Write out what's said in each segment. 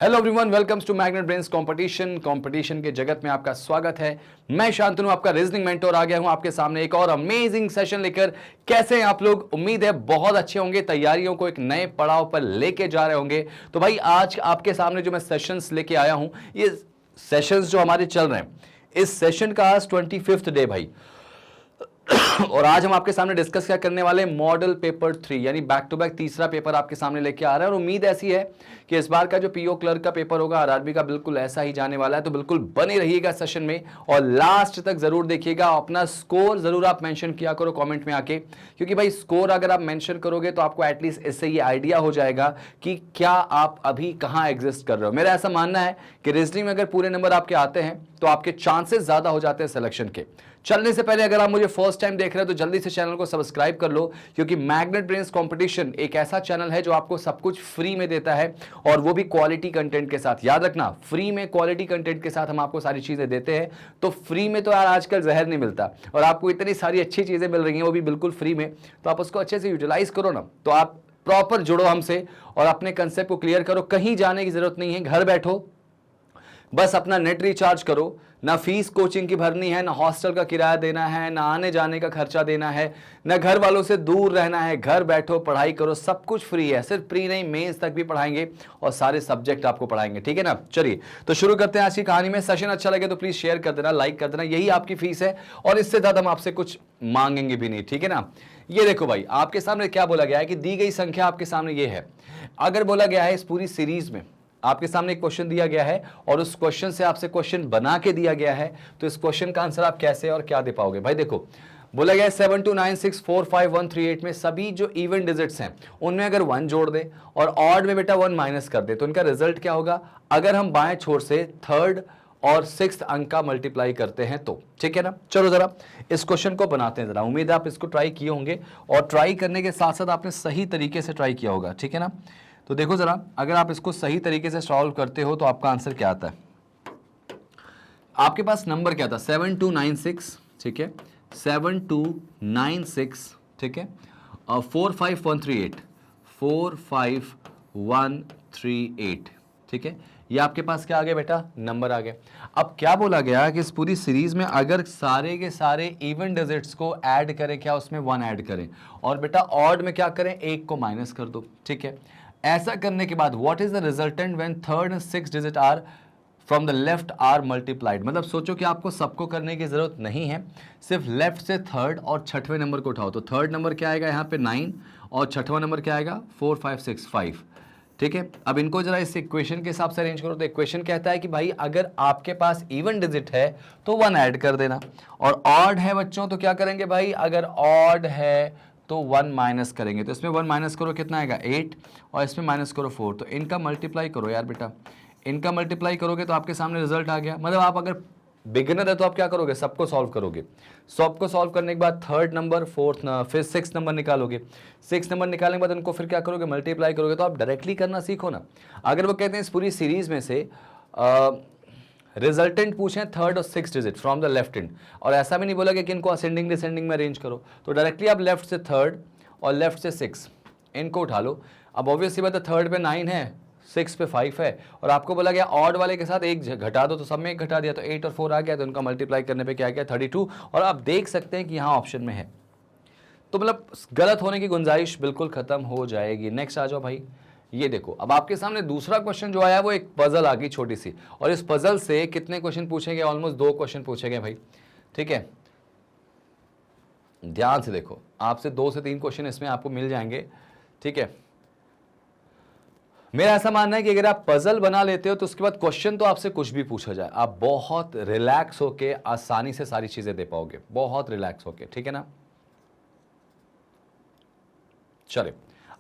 Hello everyone, welcomes to Magnet Brains competition के जगत में आपका स्वागत है। मैं शांतनु, आपका रीजनिंग मेंटोर, आ गया हूं आपके सामने एक और अमेजिंग सेशन लेकर। कैसे हैं आप लोग? उम्मीद है बहुत अच्छे होंगे, तैयारियों को एक नए पड़ाव पर लेके जा रहे होंगे। तो भाई आज आपके सामने जो मैं सेशंस लेके आया हूं, ये सेशंस जो हमारे चल रहे हैं, इस सेशन का आज 25th डे भाई। और आज हम आपके सामने डिस्कस क्या करने वाले हैं, मॉडल पेपर 3, यानी बैक टू बैक तीसरा पेपर आपके सामने लेके आ रहा है। और उम्मीद ऐसी है कि इस बार का जो पीओ क्लर्क का पेपर होगा, आरआरबी का, बिल्कुल ऐसा ही जाने वाला है। तो बिल्कुल बने रहिएगा सेशन में और लास्ट तक जरूर देखिएगा। अपना स्कोर जरूर आप मेंशन किया करो कमेंट में आके, क्योंकि भाई स्कोर अगर आप मेंशन करोगे तो आपको एटलीस्ट इससे ये आइडिया हो जाएगा कि क्या आप अभी कहां एग्जिस्ट कर रहे हो। मेरा ऐसा मानना है कि रीजनिंग में अगर पूरे नंबर आपके आते हैं तो आपके चांसेस ज्यादा हो जाते हैं सिलेक्शन के। चलने से पहले अगर आप मुझे फर्स्ट टाइम देख रहे हैं तो जल्दी से चैनल को सब्सक्राइब कर लो, क्योंकि मैग्नेट ब्रेन्स कंपटीशन एक ऐसा चैनल है जो आपको सब कुछ फ्री में देता है, और वो भी क्वालिटी कंटेंट के साथ। याद रखना, फ्री में क्वालिटी कंटेंट के साथ हम आपको सारी चीजें देते हैं। तो फ्री में तो यार आजकल जहर नहीं मिलता, और आपको इतनी सारी अच्छी चीजें मिल रही हैं, वो भी बिल्कुल फ्री में। तो आप उसको अच्छे से यूटिलाइज करो ना। तो आप प्रॉपर जुड़ो हमसे और अपने कंसेप्ट को क्लियर करो। कहीं जाने की जरूरत नहीं है, घर बैठो, बस अपना नेट रिचार्ज करो। ना फीस कोचिंग की भरनी है, ना हॉस्टल का किराया देना है, ना आने जाने का खर्चा देना है, ना घर वालों से दूर रहना है। घर बैठो, पढ़ाई करो, सब कुछ फ्री है। सिर्फ प्री नहीं, मेंस तक भी पढ़ाएंगे और सारे सब्जेक्ट आपको पढ़ाएंगे, ठीक है ना। चलिए तो शुरू करते हैं आज की कहानी में। सेशन अच्छा लगे तो प्लीज शेयर कर देना, लाइक कर देना, यही आपकी फीस है और इससे ज्यादा हम आपसे कुछ मांगेंगे भी नहीं, ठीक है ना। ये देखो भाई, आपके सामने क्या बोला गया है कि दी गई संख्या आपके सामने ये है। अगर बोला गया है इस पूरी सीरीज में आपके सामने एक क्वेश्चन दिया गया है और उस क्वेश्चन से आपसे क्वेश्चन बना के दिया गया है, तो इस क्वेश्चन का आंसर आप कैसे और क्या दे पाओगे। भाई देखो, बोला गया है 729645 138 में सभी जो इवन डिजिट्स हैं उनमें अगर 1 जोड़ दे और ऑड में बेटा 1 माइनस कर दे, तो इनका रिजल्ट क्या होगा। अगर हम बाएं छोर से थर्ड और 6th अंक का मल्टीप्लाई करते हैं तो, ठीक है ना। चलो जरा इस क्वेश्चन को बनाते हैं जरा। उम्मीद है आप इसको ट्राई किए होंगे और ट्राई करने के साथ साथ आपने सही तरीके से ट्राई किया होगा, ठीक है ना। तो देखो जरा, अगर आप इसको सही तरीके से सॉल्व करते हो तो आपका आंसर क्या आता है। आपके पास नंबर क्या था, 7296, ठीक है, 7296, ठीक है, और 45138, 45138, ठीक है। ये आपके पास क्या आ गया बेटा, नंबर आ गया। अब क्या बोला गया कि इस पूरी सीरीज में अगर सारे के सारे इवन डिजिट्स को ऐड करें, क्या उसमें 1 ऐड करें, और बेटा ऑड में क्या करें, 1 को माइनस कर दो, ठीक है। ऐसा करने के बाद what is the resultant when third and 6th digit are from the left are multiplied. मतलब सोचो कि आपको सबको करने की जरूरत नहीं है, सिर्फ लेफ्ट से थर्ड और छठवें नंबर को उठाओ। तो थर्ड नंबर क्या आएगा यहाँ पे 9 और छठवां नंबर क्या आएगा 4565, ठीक है। अब इनको जरा इस इक्वेशन के हिसाब से अरेंज करो। तो इक्वेशन कहता है कि भाई अगर आपके पास इवन डिजिट है तो 1 ऐड कर देना, और ऑड है बच्चों तो क्या करेंगे भाई, अगर ऑड है तो 1 माइनस करेंगे। तो इसमें 1 माइनस करो कितना आएगा 8, और इसमें माइनस करो 4। तो इनका मल्टीप्लाई करो यार बेटा, इनका मल्टीप्लाई करोगे तो आपके सामने रिजल्ट आ गया। मतलब आप अगर बिगिनर है तो आप क्या करोगे, सबको सॉल्व करोगे। सबको सॉल्व करने के बाद थर्ड नंबर, फोर्थ, फिर 6th नंबर निकालोगे। 6th नंबर निकालने के बाद उनको फिर क्या करोगे, मल्टीप्लाई करोगे। तो आप डायरेक्टली करना सीखो ना। अगर वो कहते हैं इस पूरी सीरीज में से रिजल्टेंट पूछे थर्ड और 6th digit from the left hand, और ऐसा भी नहीं बोला कि इनको असेंडिंग डिसेंडिंग में अरेंज करो, तो डायरेक्टली आप लेफ्ट से थर्ड और लेफ्ट से 6 इनको उठा लो। अब ऑब्वियसली बात है, थर्ड पे 9 है, 6 पे 5 है, और आपको बोला गया ऑड वाले के साथ 1 घटा दो, तो सब में 1 घटा दिया तो 8 और 4 आ गया। तो उनका मल्टीप्लाई करने पे क्या गया 32, और आप देख सकते हैं कि यहाँ ऑप्शन में है। तो मतलब गलत होने की गुंजाइश बिल्कुल खत्म हो जाएगी। नेक्स्ट आ जाओ भाई। ये देखो, अब आपके सामने दूसरा क्वेश्चन जो आया वो एक पजल आ गई छोटी सी, और इस पजल से कितने क्वेश्चन पूछे गए, ऑलमोस्ट 2 क्वेश्चन पूछे गए भाई, ठीक है। ध्यान से देखो, आपसे 2 से 3 क्वेश्चन इसमें आपको मिल जाएंगे, ठीक है। मेरा ऐसा मानना है कि अगर आप पजल बना लेते हो तो उसके बाद क्वेश्चन तो आपसे कुछ भी पूछा जाए, आप बहुत रिलैक्स होके आसानी से सारी चीजें दे पाओगे, बहुत रिलैक्स होके, ठीक है ना। चले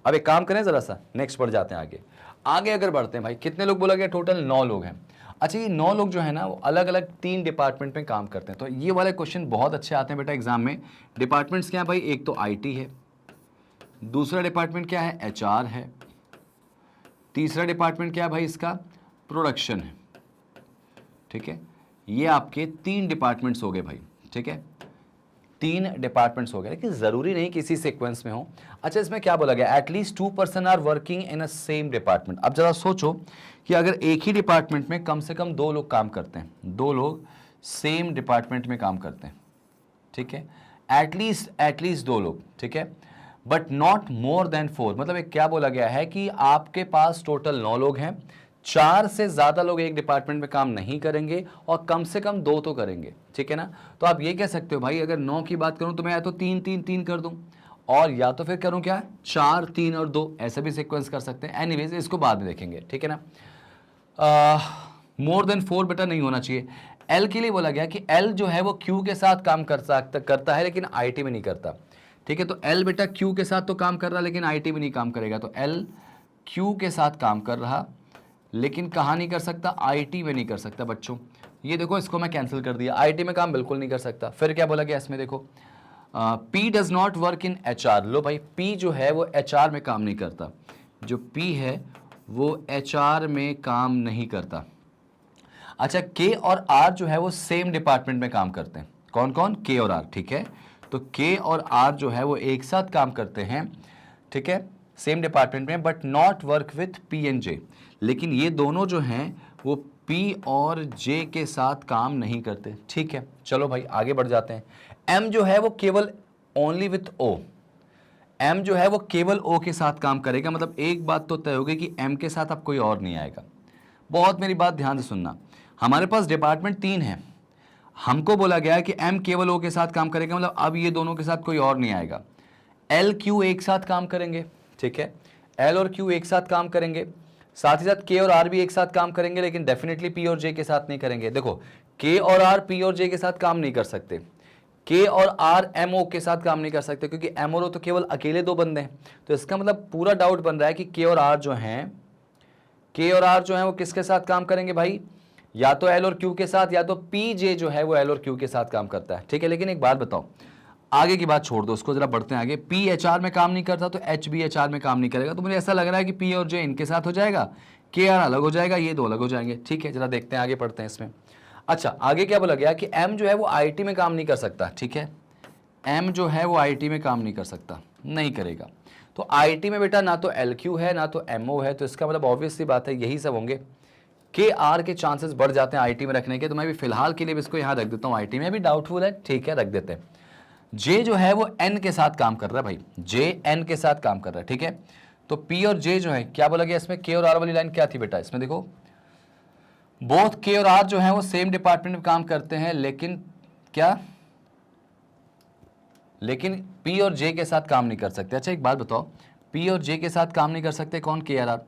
अब एक काम करें, जरा सा नेक्स्ट बढ़ जाते हैं आगे। आगे अगर बढ़ते हैं भाई, कितने लोग बोला गया, टोटल 9 लोग हैं। अच्छा, ये 9 लोग जो है ना वो अलग अलग 3 डिपार्टमेंट में काम करते हैं। तो ये वाले क्वेश्चन बहुत अच्छे आते हैं बेटा एग्जाम में। डिपार्टमेंट्स क्या है भाई, एक तो आईटी है, दूसरा डिपार्टमेंट क्या है, एचआर है, तीसरा डिपार्टमेंट क्या है भाई इसका, प्रोडक्शन है, ठीक है। ये आपके 3 डिपार्टमेंट्स हो गए भाई, ठीक है। 3 डिपार्टमेंट्स हो गए, लेकिन जरूरी नहीं किसी सीक्वेंस में हो। अच्छा, इसमें क्या बोला गया, at least 2 person are working in a same department. अब जरा सोचो कि अगर एक ही डिपार्टमेंट में कम से कम 2 लोग काम करते हैं, 2 लोग सेम डिपार्टमेंट में काम करते हैं, ठीक है, एटलीस्ट 2 लोग, ठीक है, बट नॉट मोर देन 4। मतलब एक क्या बोला गया है कि आपके पास टोटल 9 लोग हैं, 4 से ज्यादा लोग एक डिपार्टमेंट में काम नहीं करेंगे और कम से कम 2 तो करेंगे, ठीक है ना। तो आप ये कह सकते हो भाई, अगर 9 की बात करूं तो मैं या तो 3 3 3 कर दूं, और या तो फिर करूं क्या, 4 3 और 2, ऐसे भी सीक्वेंस कर सकते हैं। एनीवेज इसको बाद में देखेंगे, ठीक है ना। मोर देन 4 बेटा नहीं होना चाहिए। एल के लिए बोला गया कि एल जो है वो क्यू के साथ काम करता है, लेकिन आईटी में नहीं करता, ठीक है। तो एल बेटा क्यू के साथ तो काम कर रहा, लेकिन आईटी में नहीं काम करेगा। तो एल क्यू के साथ काम कर रहा, लेकिन कहाँ नहीं कर सकता, आईटी में नहीं कर सकता बच्चों। ये देखो, इसको मैं कैंसिल कर दिया, आईटी में काम बिल्कुल नहीं कर सकता। फिर क्या बोला गया इसमें, देखो, P does not work in HR. लो भाई, पी जो है वो एचआर में काम नहीं करता, जो पी है वो एचआर में काम नहीं करता। अच्छा, के और आर जो है वो सेम डिपार्टमेंट में काम करते हैं। कौन कौन, के और आर, ठीक है। तो के और आर जो है वो एक साथ काम करते हैं, ठीक है, सेम डिपार्टमेंट में, but not work with P and J. लेकिन ये दोनों जो हैं वो पी और जे के साथ काम नहीं करते, ठीक है। चलो भाई आगे बढ़ जाते हैं। एम जो है वो केवल ओनली विथ ओ, एम जो है वो केवल ओ के साथ काम करेगा। मतलब एक बात तो तय हो गई कि एम के साथ अब कोई और नहीं आएगा। बहुत मेरी बात ध्यान से सुनना, हमारे पास डिपार्टमेंट 3 है, हमको बोला गया है कि एम केवल ओ के साथ काम करेगा, मतलब अब ये दोनों के साथ कोई और नहीं आएगा। एल क्यू एक साथ काम करेंगे, ठीक है, एल और क्यू एक साथ काम करेंगे, साथ ही साथ के और आर भी एक साथ काम करेंगे, लेकिन डेफिनेटली पी और जे के साथ नहीं करेंगे। देखो, के और आर पी और जे के साथ काम नहीं कर सकते, के और आर एम ओ के साथ काम नहीं कर सकते, क्योंकि एम और ओ तो केवल अकेले 2 बंदे हैं। तो इसका मतलब पूरा डाउट बन रहा है कि के और आर जो हैं, के और आर जो हैं वो किसके साथ काम करेंगे भाई, या तो एल और क्यू के साथ, या तो पी जे जो है वो एल और क्यू के साथ काम करता है, ठीक है। लेकिन एक बात बताओ, आगे की बात छोड़ दो, उसको जरा बढ़ते हैं आगे। पी एच आर में काम नहीं करता, तो एच बी एच आर में काम नहीं करेगा। तो मुझे ऐसा लग रहा है कि पी और जे इनके साथ हो जाएगा, के आर अलग हो जाएगा, ये 2 अलग हो जाएंगे, ठीक है। जरा देखते हैं, आगे पढ़ते हैं इसमें। अच्छा, आगे क्या बोला गया कि एम जो है वो आईटी में काम नहीं कर सकता, ठीक है, एम जो है वो आईटी में काम नहीं कर सकता, नहीं करेगा। तो आईटी में बेटा ना तो एल क्यू है ना तो एम ओ है, तो इसका मतलब ऑब्वियस सी बात है यही सब होंगे। के आर के चांसेस बढ़ जाते हैं आईटी में रखने के, तो मैं भी फिलहाल के लिए भी इसको यहाँ रख देता हूँ, आईटी में भी डाउटफुल है, ठीक है, रख देते हैं। जे जो है वो एन के साथ काम कर रहा है भाई, जे एन के साथ काम कर रहा है, ठीक है। तो पी और जे जो है, क्या बोला गया इसमें, के और आर वाली लाइन क्या थी बेटा इसमें, देखो, बोथ के और आर जो है वो सेम डिपार्टमेंट में काम करते हैं, लेकिन क्या, लेकिन पी और जे के साथ काम नहीं कर सकते। अच्छा एक बात बताओ, पी और जे के साथ काम नहीं कर सकते कौन, के आर आर।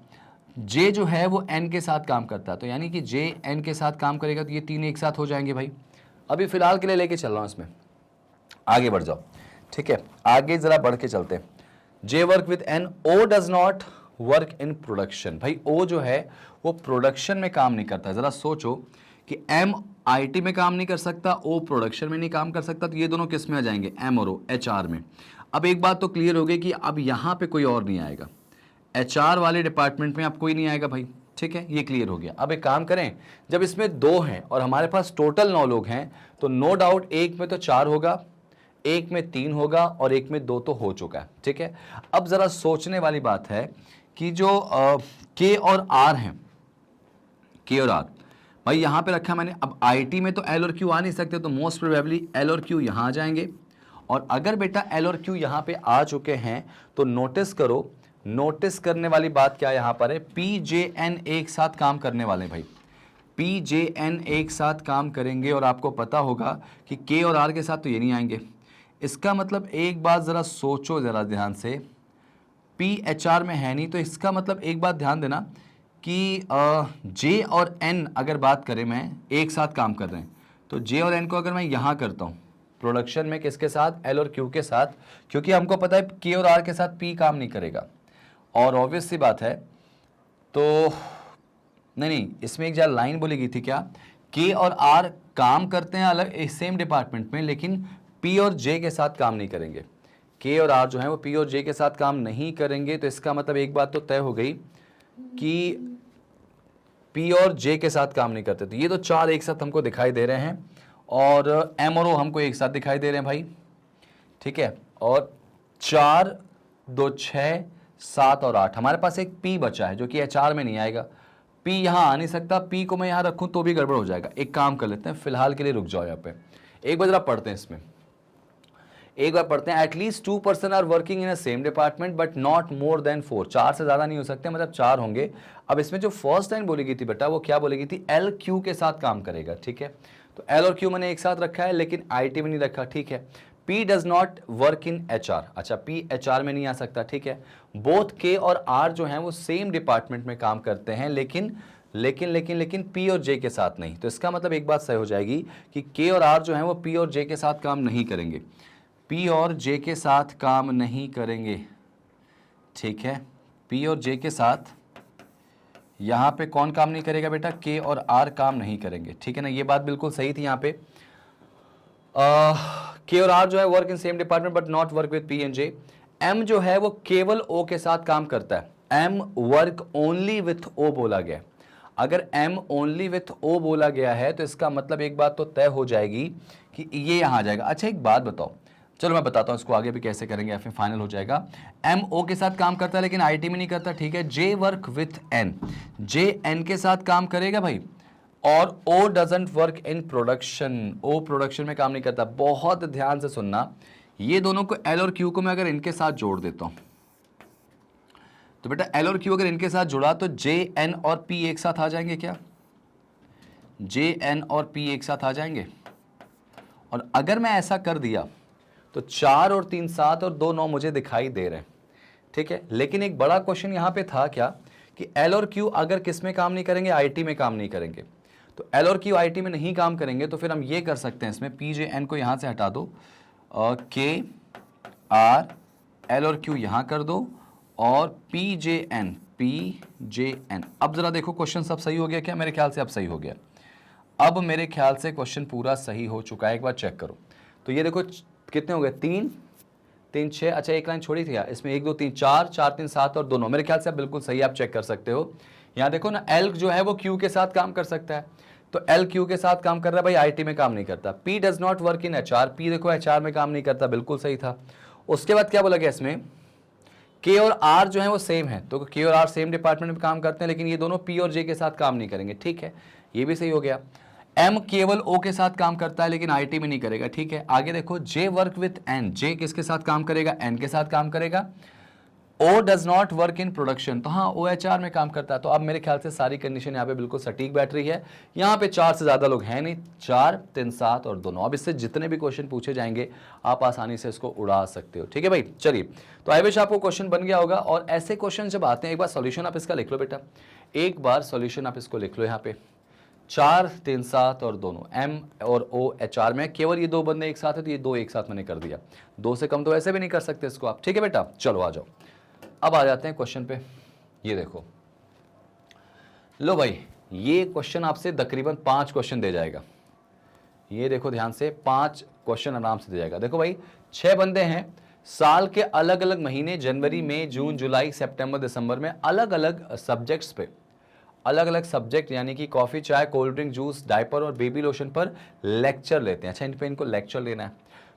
जे जो है वो एन के साथ काम करता है, तो यानी कि जे एन के साथ काम करेगा, तो ये 3 एक साथ हो जाएंगे भाई। अभी फिलहाल के लिए लेके चल रहा हूं इसमें, आगे बढ़ जाओ, ठीक है, आगे जरा बढ़ के चलते हैं। J work with N, O does not work in production. भाई ओ जो है वो प्रोडक्शन में काम नहीं करता। जरा सोचो कि एम आईटी में काम नहीं कर सकता, ओ प्रोडक्शन में नहीं काम कर सकता, तो ये दोनों किस में आ जाएंगे, एम और ओ, एचआर में। अब एक बात तो क्लियर हो गई कि अब यहां पे कोई और नहीं आएगा, एचआर वाले डिपार्टमेंट में अब कोई नहीं आएगा भाई, ठीक है, ये क्लियर हो गया। अब एक काम करें, जब इसमें 2 हैं और हमारे पास टोटल 9 लोग हैं, तो नो डाउट एक में तो 4 होगा, एक में 3 होगा और एक में 2 तो हो चुका है, ठीक है। अब जरा सोचने वाली बात है कि जो के और आर हैं, के और आर भाई यहां पे रखा मैंने। अब आईटी में तो एल और क्यू आ नहीं सकते, तो मोस्ट प्रोबेबली एल और क्यू यहां आ जाएंगे। और अगर बेटा एल और क्यू यहां पे आ चुके हैं, तो नोटिस करो, नोटिस करने वाली बात क्या यहां पर है, पी जे एन एक साथ काम करने वाले भाई, पी जे एन एक साथ काम करेंगे। और आपको पता होगा कि के और आर के साथ तो ये नहीं आएंगे। इसका मतलब एक बात जरा सोचो जरा ध्यान से, पी एच आर में है नहीं, तो इसका मतलब एक बात ध्यान देना कि जे और एन अगर बात करें, मैं एक साथ काम कर रहे हैं, तो जे और एन को अगर मैं यहाँ करता हूँ प्रोडक्शन में, किसके साथ, एल और क्यू के साथ, क्योंकि हमको पता है के और आर के साथ पी काम नहीं करेगा। और ऑब्वियस सी बात है, तो नहीं, इसमें एक जरा लाइन बोली गई थी क्या, के और आर काम करते हैं अलग सेम डिपार्टमेंट में, लेकिन पी और जे के साथ काम नहीं करेंगे। के और आर जो है वो पी और जे के साथ काम नहीं करेंगे, तो इसका मतलब एक बात तो तय हो गई कि पी और जे के साथ काम नहीं करते। तो ये तो 4 एक साथ हमको दिखाई दे रहे हैं, और एम और ओ हमको एक साथ दिखाई दे रहे हैं भाई, ठीक है, और 4 2 6 7 और 8, हमारे पास एक पी बचा है जो कि एचआर में नहीं आएगा। पी यहाँ आ नहीं सकता, पी को मैं यहाँ रखूँ तो भी गड़बड़ हो जाएगा। एक काम कर लेते हैं, फिलहाल के लिए रुक जाओ यहाँ पे, एक बार जरा पढ़ते हैं इसमें, एक बार पढ़ते हैं। At least 2% are working in a same department but not more than 4, 4 से ज्यादा नहीं हो सकते, मतलब 4 होंगे। अब इसमें जो फर्स्ट लाइन बोली गई थी बेटा, वो क्या बोली गई थी, एल क्यू के साथ काम करेगा, ठीक है। तो एल और क्यू मैंने एक साथ रखा है लेकिन आईटी में नहीं रखा, ठीक है। P does not work in HR, अच्छा P HR में नहीं आ सकता, ठीक है। बोथ K और R जो हैं वो सेम डिपार्टमेंट में काम करते हैं, लेकिन P और J के साथ नहीं। तो इसका मतलब एक बात सही हो जाएगी कि K और R जो हैं वो P और J के साथ काम नहीं करेंगे, P और J के साथ काम नहीं करेंगे, ठीक है। P और J के साथ यहाँ पे कौन काम नहीं करेगा बेटा, K और R काम नहीं करेंगे, ठीक है ना। ये बात बिल्कुल सही थी यहाँ पे। K और R जो है work in same department but not work with P and J। M जो है वो केवल O के साथ काम करता है, M work only with O बोला गया है। अगर M ओनली विथ O बोला गया है तो इसका मतलब एक बात तो तय हो जाएगी कि ये यहाँ आ जाएगा। अच्छा एक बात बताओ, चलो मैं बताता हूँ इसको आगे भी कैसे करेंगे, फिर फाइनल हो जाएगा। M O के साथ काम करता है लेकिन IT में नहीं करता, ठीक है। J work with N, J N के साथ काम करेगा भाई, और O doesn't work in production, O production में काम नहीं करता। बहुत ध्यान से सुनना, ये दोनों को L और Q को मैं अगर इनके साथ जोड़ देता हूं तो बेटा L और Q अगर इनके साथ जुड़ा तो J N और P एक साथ आ जाएंगे क्या, J N और P एक साथ आ जाएंगे। और अगर मैं ऐसा कर दिया तो 4 और 3 7 और 2 9 मुझे दिखाई दे रहे हैं, ठीक है। लेकिन एक बड़ा क्वेश्चन यहां पे था क्या कि L और Q अगर किस में काम नहीं करेंगे, IT में काम नहीं करेंगे। तो L और Q IT में नहीं काम करेंगे तो फिर हम ये कर सकते हैं, इसमें P J N को यहां से हटा दो, K R L और Q यहां कर दो, और P J N। अब जरा देखो क्वेश्चन सब सही हो गया क्या, मेरे ख्याल से अब सही हो गया। अब मेरे ख्याल से क्वेश्चन पूरा सही हो चुका है, एक बार चेक करो। तो ये देखो कितने हो गए, 3 3 6, अच्छा एक लाइन छोड़ी थी यार, इसमें 1 2 3 4 4 3 7 और 2 9, मेरे ख्याल से बिल्कुल सही, आप चेक कर सकते हो। यहाँ देखो ना, L जो है वो Q के साथ काम कर सकता है, तो L Q के साथ काम कर रहा है भाई, IT में काम नहीं करता। P does not work in HR, P देखो HR में काम नहीं करता, बिल्कुल सही था। उसके बाद क्या बोला गया इसमें, K और R जो है वो सेम है, तो K और R सेम डिपार्टमेंट में काम करते हैं लेकिन ये दोनों P और J के साथ काम नहीं करेंगे, ठीक है, ये भी सही हो गया। M केवल O के साथ काम करता है लेकिन IT में नहीं करेगा, ठीक है। आगे देखो J work with N, J किसके साथ काम करेगा, N के साथ काम करेगा। O does not work in production, तो हाँ O HR में काम करता है। तो अब मेरे ख्याल से सारी कंडीशन यहाँ पे बिल्कुल सटीक बैठ रही है। यहाँ पे 4 से ज्यादा लोग हैं नहीं, 4 3 7 और 2 9। अब इससे जितने भी क्वेश्चन पूछे जाएंगे आप आसानी से इसको उड़ा सकते हो, ठीक है भाई। चलिए, तो आई विश आपको क्वेश्चन बन गया होगा। और ऐसे क्वेश्चन जब आते हैं, एक बार सॉल्यूशन आप इसका लिख लो बेटा, एक बार सॉल्यूशन आप इसको लिख लो यहाँ पे, 4 3 7 और दोनों M और O HR में, केवल ये 2 बंदे एक साथ है तो ये 2 एक साथ मैंने कर दिया, 2 से कम तो वैसे भी नहीं कर सकते इसको आप, ठीक है बेटा। चलो आ जाओ, अब आ जाते हैं क्वेश्चन पे। ये देखो, लो भाई, ये क्वेश्चन आपसे तकरीबन 5 क्वेश्चन दे जाएगा। ये देखो ध्यान से, 5 क्वेश्चन आराम से दे जाएगा। देखो भाई, 6 बंदे हैं, साल के अलग अलग महीने जनवरी मई जून जुलाई सितंबर दिसंबर में अलग अलग सब्जेक्ट्स पे, अलग अलग सब्जेक्ट यानी कि कॉफी चाय कोल्ड ड्रिंक जूस डायपर और बेबी लोशन पर लेक्चर लेते हैं। अच्छा, इन पे इनको लेक्चर लेना है,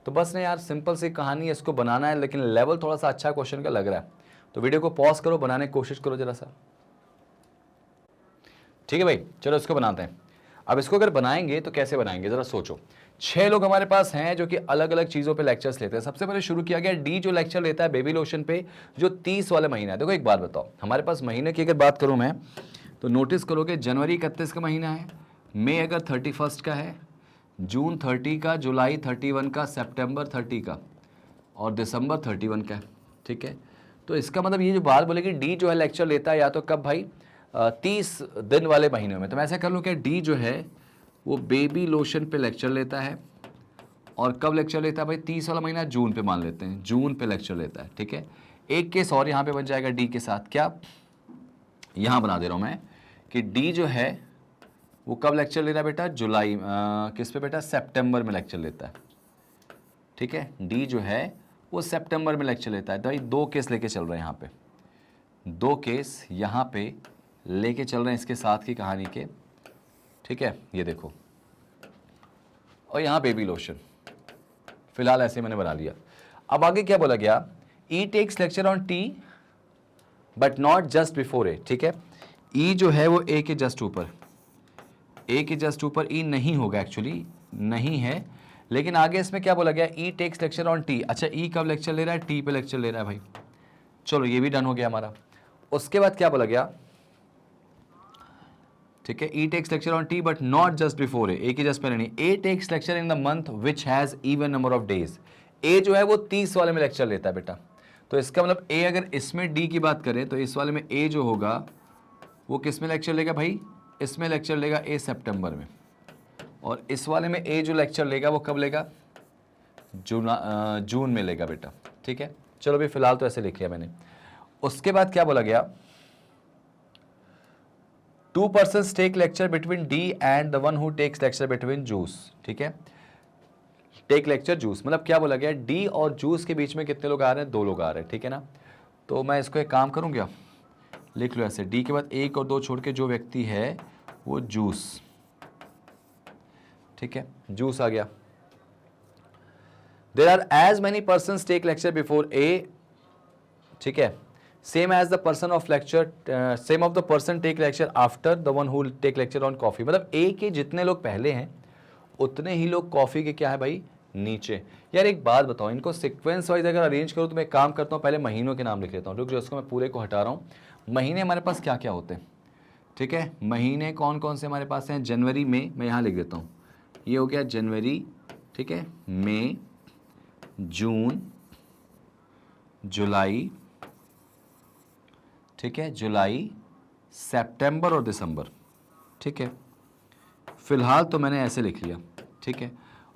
तो बस ना यार सिंपल सी कहानी है, इसको बनाना है, लेकिन लेवल थोड़ा सा अच्छा क्वेश्चन का लग रहा है। तो वीडियो को पॉज करो, बनाने की कोशिश करो जरा सा, ठीक है भाई। चलो इसको बनाते हैं। अब इसको अगर बनाएंगे तो कैसे बनाएंगे जरा सोचो। 6 लोग हमारे पास हैं जो कि अलग अलग चीजों पे लेक्चर्स लेते हैं। सबसे पहले शुरू किया गया डी, जो लेक्चर लेता है बेबी लोशन पे, जो 30 वाला महीना है। देखो एक बात बताओ, हमारे पास महीने की अगर बात करूं मैं, तो नोटिस करो कि जनवरी 31 का महीना है, मई अगर 31 का है, जून 30 का, जुलाई 31 का, सितंबर 30 का और दिसंबर 31 का है, ठीक है। तो इसका मतलब ये जो बात बोलेगी डी जो है लेक्चर लेता है या तो कब भाई, 30 दिन वाले महीनों में। तो मैं ऐसा कर लूँ कि डी जो है वो बेबी लोशन पे लेक्चर लेता है, और कब लेक्चर लेता है भाई, 30 वाला महीना जून पे मान लेते हैं, जून पे लेक्चर लेता है, ठीक है। एक केस और यहाँ पे बन जाएगा डी के साथ, क्या यहाँ बना दे रहा हूँ मैं कि डी जो है वो कब लेक्चर ले रहा है बेटा, जुलाई किस पे बेटा, सितंबर में लेक्चर लेता है, ठीक है। डी जो है वो सितंबर में लेक्चर लेता है। तो भाई 2 केस लेके चल रहे हैं यहाँ पे, 2 केस यहाँ पे लेके चल रहे हैं इसके साथ की कहानी के, ठीक है। ये देखो, और यहाँ बेबी लोशन, फिलहाल ऐसे मैंने बना लिया। अब आगे क्या बोला गया, E takes lecture on T but not just before A, ठीक है। ई जो है वो ए के जस्ट ऊपर, ए के जस्ट ऊपर ई नहीं होगा, एक्चुअली नहीं है, लेकिन आगे इसमें क्या बोला गया, E takes lecture on T. अच्छा ई कब लेक्चर ले रहा है, टी पे लेक्चर ले रहा है भाई, चलो ये भी डन हो गया हमारा। उसके बाद क्या बोला गया, ठीक है, E takes lecture on T but not just before A के जस्ट पहले नहीं, A takes lecture in the month which has even number of days. A जो है वो 30 वाले में लेक्चर लेता है बेटा, तो इसका मतलब ए अगर इसमें डी की बात करें तो इस वाले में ए जो होगा वो किस में लेक्चर लेगा भाई, इसमें लेक्चर लेगा ए सितंबर में, और इस वाले में ए जो लेक्चर लेगा वो कब लेगा, जून में लेगा बेटा, ठीक है। चलो भाई फिलहाल तो ऐसे लिख लिया मैंने। उसके बाद क्या बोला गया, 2 persons take lecture between D and the one who takes lecture between juice, ठीक है, टेक लेक्चर जूस, मतलब क्या बोला गया, डी और जूस के बीच में कितने लोग आ रहे हैं, 2 लोग आ रहे हैं, ठीक है ना। तो मैं इसको एक काम करूँगा, लिख लो ऐसे, डी के बाद 1 और 2 छोड़ के जो व्यक्ति है वो जूस, ठीक है, जूस आ गया। There are as many persons take lecture before A, ठीक है, same as the person of lecture, same of the person take lecture after the one who take lecture on coffee, मतलब A के जितने लोग पहले हैं उतने ही लोग कॉफी के क्या है भाई, नीचे। यार एक बात बताओ, इनको सीक्वेंस वाइज अगर अरेंज करूँ तो मैं काम करता हूँ, पहले महीनों के नाम लिख लेता हूँ, रुक जो इसको मैं पूरे को हटा रहा हूँ। महीने हमारे पास क्या क्या होते हैं, ठीक है, महीने कौन कौन से हमारे पास हैं, जनवरी में, मैं यहाँ लिख देता हूँ, ये हो गया जनवरी, ठीक है, मई, जून, जुलाई, ठीक है, जुलाई, सितंबर और दिसंबर, ठीक है। फिलहाल तो मैंने ऐसे लिख लिया, ठीक है,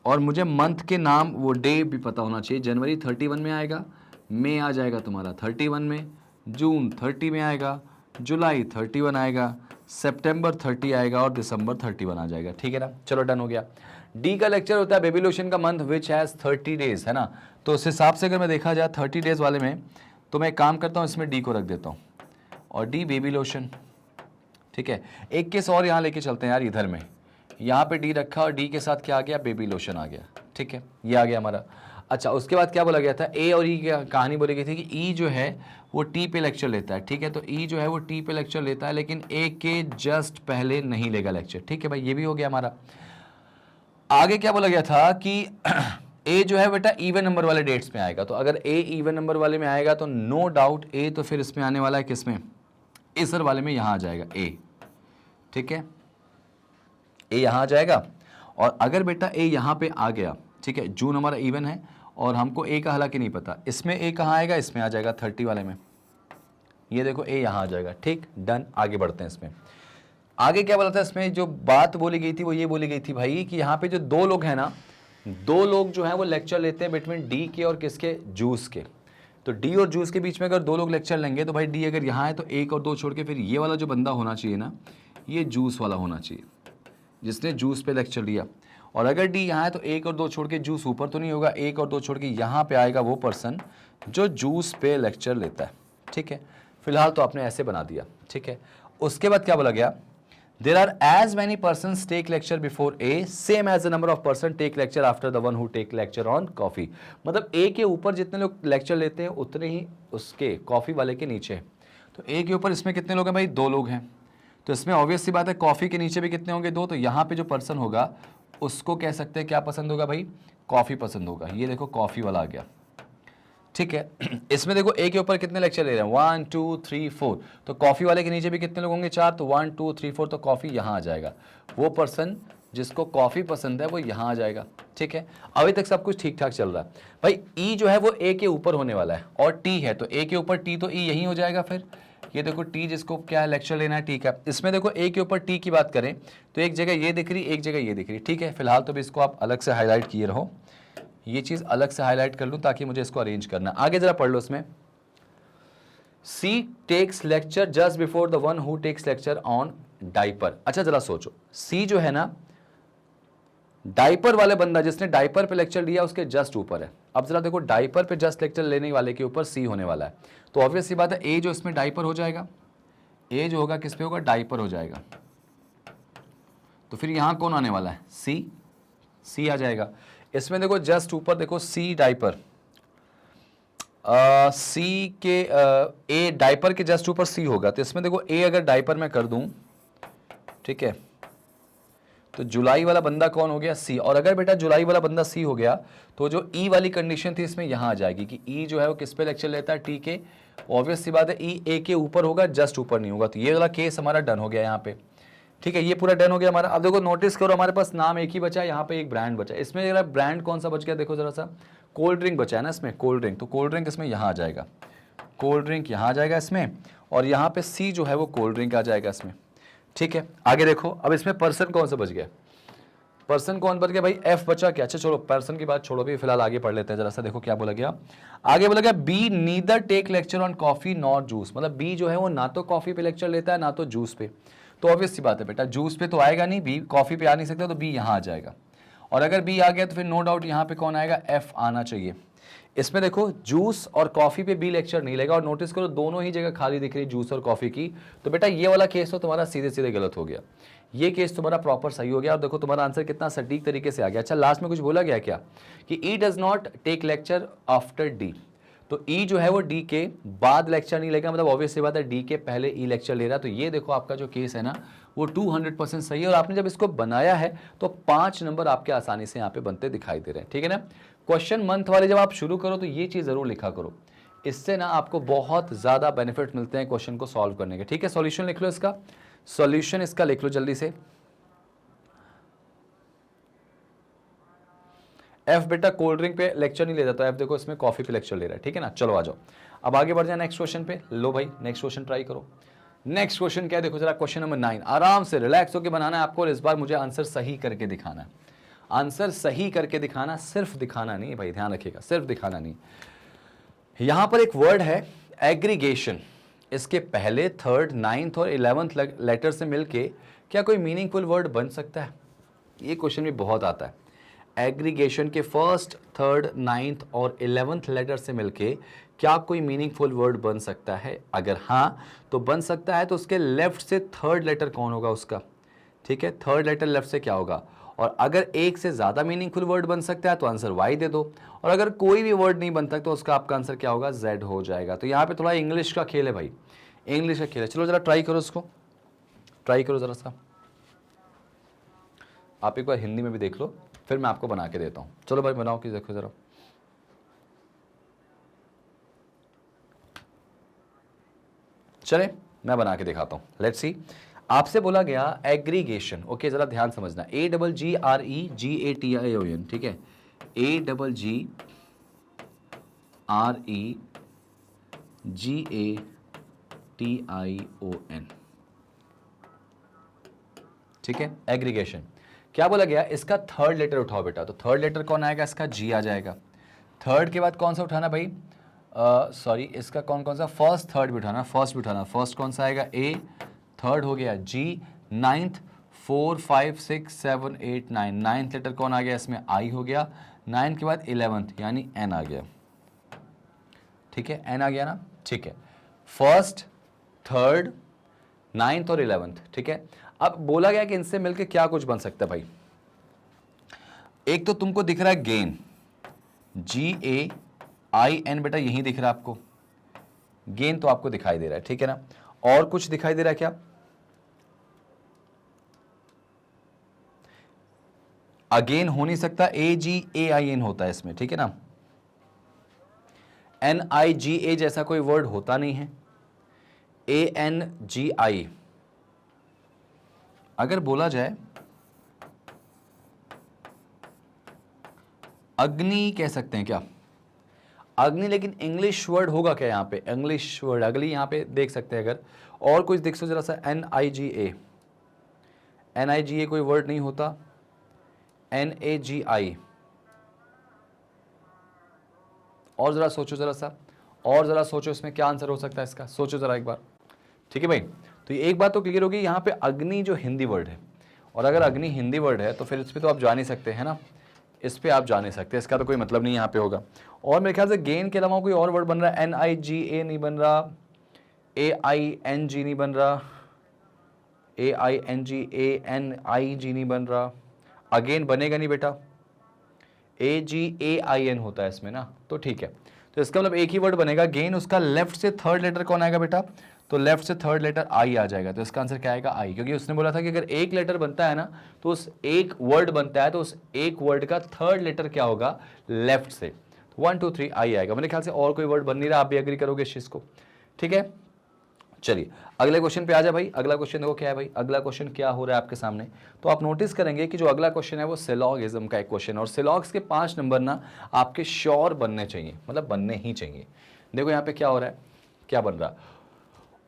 और मुझे मंथ के नाम वो डे भी पता होना चाहिए। जनवरी 31 में आएगा, मई आ जाएगा तुम्हारा 31 में, जून 30 में आएगा, जुलाई 31 आएगा, सितंबर 30 आएगा और दिसंबर 31 आ जाएगा, ठीक है ना। चलो डन हो गया। डी का लेक्चर होता है बेबी लोशन का मंथ विच हैज़ 30 डेज, है ना। तो उस हिसाब से अगर मैं देखा जाए 30 डेज वाले में, तो मैं एक काम करता हूँ, इसमें डी को रख देता हूँ और डी बेबी लोशन, ठीक है। एक केस और यहाँ लेके चलते हैं यार, इधर में यहाँ पे डी रखा और डी के साथ क्या आ गया, बेबी लोशन आ गया, ठीक है, ये आ गया हमारा। अच्छा उसके बाद क्या बोला गया था, ए और ई की कहानी बोली गई थी कि ई जो है वो टी पे लेक्चर लेता है, ठीक है, तो ई जो है वो टी पे लेक्चर लेता है लेकिन ए के जस्ट पहले नहीं लेगा लेक्चर, ठीक है भाई, ये भी हो गया हमारा। आगे क्या बोला गया था कि ए जो है बेटा इवन नंबर वाले डेट्स में आएगा, तो अगर ए इवन नंबर वाले में आएगा तो नो डाउट ए तो फिर इसमें आने वाला है किसमें, इस वाले में यहाँ आ जाएगा ए, ठीक है, ए यहाँ आ जाएगा। और अगर बेटा ए यहाँ पे आ गया, ठीक है, जून हमारा इवन है और हमको ए का हालांकि नहीं पता, इसमें ए कहाँ आएगा, इसमें आ जाएगा 30 वाले में, ये देखो ए यहाँ आ जाएगा, ठीक, डन। आगे बढ़ते हैं इसमें। आगे क्या बोला था, इसमें जो बात बोली गई थी वो ये बोली गई थी भाई कि यहाँ पे जो 2 लोग हैं ना, 2 लोग जो हैं वो लेक्चर लेते हैं बिटवीन डी के और किसके, जूस के। तो डी और जूस के बीच में अगर 2 लोग लेक्चर लेंगे तो भाई डी अगर यहाँ है तो 1 और 2 छोड़ के फिर ये वाला जो बंदा होना चाहिए ना, ये जूस वाला होना चाहिए जिसने जूस पे लेक्चर लिया। और अगर डी यहाँ है तो 1 और 2 छोड़ के, जूस ऊपर तो नहीं होगा, 1 और 2 छोड़ के यहाँ पे आएगा वो पर्सन जो जूस पे लेक्चर लेता है, ठीक है। फिलहाल तो आपने ऐसे बना दिया, ठीक है। उसके बाद क्या बोला गया, there are as many persons take lecture before A same as the number of person take lecture after the one who take lecture on coffee, मतलब ए के ऊपर जितने लोग लेक्चर लेते हैं उतने ही उसके कॉफी वाले के नीचे। तो ए के ऊपर इसमें कितने लोग हैं भाई, 2 लोग हैं, तो इसमें ऑब्वियस सी बात है कॉफी के नीचे भी कितने होंगे, 2, तो यहाँ पे जो पर्सन होगा उसको कह सकते हैं क्या पसंद होगा भाई, कॉफी पसंद होगा, ये देखो कॉफी वाला आ गया, ठीक है। इसमें देखो ए के ऊपर कितने लेक्चर ले रहे हैं, 1 2 3 4, तो कॉफी वाले के नीचे भी कितने लोग होंगे, 4, तो 1 2 3 4, तो कॉफी यहाँ आ जाएगा, वो पर्सन जिसको कॉफी पसंद है वो यहाँ आ जाएगा, ठीक है। अभी तक सब कुछ ठीक ठाक चल रहा है भाई। ई जो है वो ए के ऊपर होने वाला है और टी है, तो ए के ऊपर टी तो ई यही हो जाएगा। फिर ये देखो टी जिसको क्या है लेक्चर लेना है, ठीक है। इसमें देखो ए के ऊपर टी की बात करें तो एक जगह ये दिख रही, एक जगह ये दिख रही, ठीक है। फिलहाल तो भी इसको आप अलग से हाईलाइट किए रहो, ये चीज अलग से हाईलाइट कर लूं ताकि मुझे इसको अरेंज करना। आगे जरा पढ़ लो इसमें, C takes lecture just before the one who takes lecture on diaper. अच्छा जरा सोचो, सी जो है ना डाइपर वाले बंदा जिसने डाइपर पे लेक्चर लिया उसके जस्ट ऊपर है। अब जरा देखो डाइपर पे जस्ट लेक्चर लेने वाले के ऊपर सी होने वाला है, तो ऑब्वियस सी बात है ए जो इसमें डाइपर हो जाएगा, ए जो होगा किस पे होगा, डाइपर हो जाएगा। तो फिर यहां कौन आने वाला है, सी, सी आ जाएगा। इसमें देखो जस्ट ऊपर देखो सी डाइपर, सी के ए डायपर के जस्ट ऊपर सी होगा, तो इसमें देखो ए अगर डायपर में कर दूं, ठीक है, तो जुलाई वाला बंदा कौन हो गया, सी। और अगर बेटा जुलाई वाला बंदा सी हो गया तो जो ई वाली कंडीशन थी इसमें यहां आ जाएगी कि ई जो है वो किस पे लेक्चर लेता है, टी के। ऑब्वियस सी बात है ई ए के ऊपर होगा, जस्ट ऊपर नहीं होगा। तो ये वाला केस हमारा डन हो गया यहाँ पे, ठीक है, ये पूरा डन हो गया हमारा। अब देखो नोटिस करो, हमारे पास नाम एक ही बचा है, यहाँ पे एक ब्रांड बचा है। इसमें जरा ब्रांड कौन सा बच गया देखो जरा सा, कोल्ड ड्रिंक बचा है ना इसमें, कोल्ड ड्रिंक। तो कोल्ड ड्रिंक इसमें यहाँ आ जाएगा, कोल्ड ड्रिंक यहाँ आ जाएगा इसमें, और यहाँ पे सी जो है वो कोल्ड ड्रिंक आ जाएगा इसमें, ठीक है। आगे देखो, अब इसमें पर्सन कौन सा बच गया, पर्सन कौन बच गया भाई, एफ बचा क्या। अच्छा चलो पर्सन की बात छोड़ो भी, फिलहाल आगे पढ़ लेते हैं जरा सा। देखो क्या बोला गया, आगे बोला गया B neither take lecture on coffee not juice. मतलब बी जो है वो ना तो कॉफी पे लेक्चर लेता है ना तो जूस पे। तो ऑब्वियस सी बात है बेटा, जूस पे तो आएगा नहीं, बी कॉफी पे आ नहीं सकता, तो बी यहाँ आ जाएगा। और अगर बी आ गया तो फिर नो डाउट यहाँ पे कौन आएगा, एफ आना चाहिए। इसमें देखो जूस और कॉफी पे बी लेक्चर नहीं लेगा, और नोटिस करो दोनों ही जगह खाली दिख रही जूस और कॉफी की। तो बेटा ये वाला केस तो तुम्हारा सीधे सीधे गलत हो गया, ये केस तुम्हारा प्रॉपर सही हो गया। और देखो तुम्हारा आंसर कितना सटीक तरीके से आ गया। अच्छा लास्ट में कुछ बोला गया क्या कि E does not take lecture after D. तो ई जो है वो डी के बाद लेक्चर नहीं लेगा, मतलब ऑब्वियस सी बात है डी के पहले ई लेक्चर ले रहा है। तो ये देखो आपका जो केस है ना वो 200% सही है। और आपने जब इसको बनाया है तो 5 नंबर आपके आसानी से यहाँ पे बनते दिखाई दे रहे हैं, ठीक है ना। क्वेश्चन मंथ वाले जब आप शुरू करो तो ये चीज जरूर लिखा करो, इससे ना आपको बहुत ज्यादा बेनिफिट मिलते हैं क्वेश्चन को सॉल्व करने के, ठीक है। सॉल्यूशन लिख लो इसका, सॉल्यूशन इसका लिख लो जल्दी से। एफ बेटा कोल्ड ड्रिंक पे लेक्चर नहीं लेता, तो एफ देखो इसमें कॉफी पे लेक्चर ले रहा है, ठीक है ना। चलो आ जाओ, अब आगे बढ़ जाए नेक्स्ट क्वेश्चन पे। लो भाई नेक्स्ट क्वेश्चन ट्राई करो। नेक्स्ट क्वेश्चन क्या है देखो जरा, क्वेश्चन नंबर 9। आराम से रिलैक्स होकर बनाना है आपको, और इस बार मुझे आंसर सही करके दिखाना है। आंसर सही करके दिखाना, सिर्फ दिखाना नहीं भाई, ध्यान रखिएगा, सिर्फ दिखाना नहीं। यहां पर एक वर्ड है एग्रीगेशन, इसके पहले 3rd, 9th और 11th लेटर से मिलके क्या कोई मीनिंगफुल वर्ड बन सकता है? ये क्वेश्चन भी बहुत आता है। एग्रीगेशन के 1st, 3rd, 9th और 11th लेटर से मिलके क्या कोई मीनिंगफुल वर्ड बन सकता है? अगर हाँ तो बन सकता है, तो उसके लेफ्ट से 3rd लेटर कौन होगा उसका, ठीक है। 3rd लेटर लेफ्ट से क्या होगा? और अगर एक से ज्यादा मीनिंगफुल वर्ड बन सकता है तो आंसर वाई दे दो, और अगर कोई भी वर्ड नहीं बनता तो उसका आपका आंसर क्या होगा, जेड हो जाएगा। तो यहाँ पे थोड़ा इंग्लिश का खेल है भाई, इंग्लिश का खेल है। चलो जरा ट्राई करो, इसको ट्राई करो जरा सा। आप एक बार हिंदी में भी देख लो, फिर मैं आपको बना के देता हूं। चलो भाई बनाओ कि देखो जरा। चले मैं बना के दिखाता हूं, लेट्स सी। आपसे बोला गया एग्रीगेशन, ओके जरा ध्यान समझना, AGGREGATION, ठीक है, AGGREGATION, ठीक है, एग्रीगेशन। क्या बोला गया, इसका 3rd लेटर उठाओ बेटा। तो 3rd लेटर कौन आएगा, इसका जी आ जाएगा। 3rd के बाद कौन सा उठाना भाई, सॉरी इसका कौन कौन सा, 1st 3rd भी उठाना, फर्स्ट भी उठाना। फर्स्ट कौन सा आएगा, ए, 3rd हो गया जी, 9th 4 5 6 7 8 9, 9th लेटर कौन आ गया इसमें, आई हो गया। 9 के बाद 11th यानी एन आ गया, ठीक है, एन आ गया ना, ठीक है। 1st 3rd 9th और 11th, ठीक है। अब बोला गया कि इनसे मिलकर क्या कुछ बन सकता है भाई। एक तो तुमको दिख रहा है गेन, GAIN बेटा यही दिख रहा है आपको, गेन तो आपको दिखाई दे रहा है, ठीक है ना। और कुछ दिखाई दे रहा है क्या, अगेन हो नहीं सकता, AGAIN होता है इसमें, ठीक है ना। NIGA जैसा कोई वर्ड होता नहीं है। ANGI अगर बोला जाए, अग्नि कह सकते हैं क्या, अग्नि, लेकिन इंग्लिश वर्ड होगा क्या यहाँ पे, इंग्लिश वर्ड अगली यहाँ पे देख सकते हैं अगर। और कुछ देख सो जरा सा, NIGA कोई वर्ड नहीं होता। NAGI, और जरा सोचो जरा सा, और जरा सोचो इसमें क्या आंसर हो सकता है इसका, सोचो जरा एक बार, ठीक है भाई। तो ये एक बात तो क्लियर होगी, यहाँ पे अग्नि जो हिंदी वर्ड है, और अगर अग्नि हिंदी वर्ड है तो फिर इस पर तो आप जा नहीं सकते है ना, इस पे आप जा नहीं सकते, इसका तो कोई मतलब नहीं यहाँ पे होगा। और मेरे ख्याल से गेन के अलावा कोई और वर्ड बन रहा है, NIGA नहीं बन रहा, AING नहीं बन रहा, AINGANIG नहीं बन रहा, अगेन बनेगा नहीं बेटा, AGAIN होता है इसमें ना, तो ठीक है। तो इसका मतलब एक ही वर्ड बनेगा गेन, उसका लेफ्ट से थर्ड लेटर कौन आएगा बेटा, तो लेफ्ट से थर्ड लेटर आई आ जाएगा, तो इसका आंसर क्या आएगा आई, क्योंकि उसने बोला था कि अगर एक लेटर बनता है ना तो उस एक वर्ड बनता है, तो उस एक वर्ड का थर्ड लेटर क्या होगा, लेफ्ट से। 1 2 3 आई आएगा। मेरे ख्याल से और कोई वर्ड बन नहीं रहा, आप भी एग्री करोगे इस चीज को, ठीक है। चलिए अगले क्वेश्चन पे आ जाए भाई। अगला क्वेश्चन देखो क्या है भाई, अगला क्वेश्चन क्या हो रहा है आपके सामने, तो आप नोटिस करेंगे कि जो अगला क्वेश्चन है वो सिलॉगिज्म का एक क्वेश्चन है, और सिलॉग्स के 5 नंबर ना आपके श्योर बनने चाहिए, मतलब बनने ही चाहिए। देखो यहाँ पे क्या हो रहा है, क्या बन रहा है,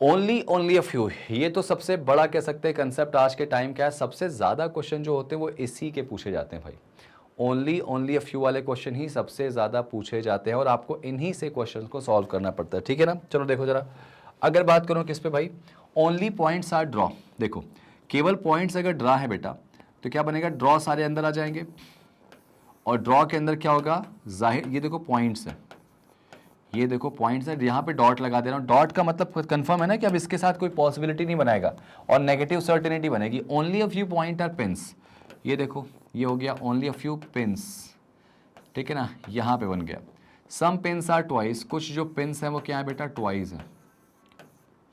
ओनली अ फ्यू। ये तो सबसे बड़ा कह सकते हैं कंसेप्ट आज के टाइम का है, सबसे ज्यादा क्वेश्चन जो होते हैं वो इसी के पूछे जाते हैं भाई। ओनली अ फ्यू वाले क्वेश्चन ही सबसे ज्यादा पूछे जाते हैं, और आपको इन्हीं से क्वेश्चन को सॉल्व करना पड़ता है, ठीक है ना। चलो देखो जरा, अगर बात करूं किस पे भाई, ओनली पॉइंट्स आर ड्रॉ। देखो केवल पॉइंट्स अगर ड्रॉ है बेटा तो क्या बनेगा, ड्रॉ सारे अंदर आ जाएंगे, और ड्रॉ के अंदर क्या होगा, जाहिर ये देखो पॉइंट्स है, ये देखो पॉइंट्स है, यहाँ पे डॉट लगा दे रहा हूँ। डॉट का मतलब कंफर्म है ना कि अब इसके साथ कोई पॉसिबिलिटी नहीं बनाएगा और नेगेटिव सर्टेनिटी बनेगी। Only a few point are pins, ये देखो ये हो गया ओनली अ फ्यू पिन्स, ठीक है ना, यहाँ पे बन गया। सम पिन्स आर ट्वाइस, कुछ जो पिन्स हैं वो क्या है बेटा, ट्वाइस है।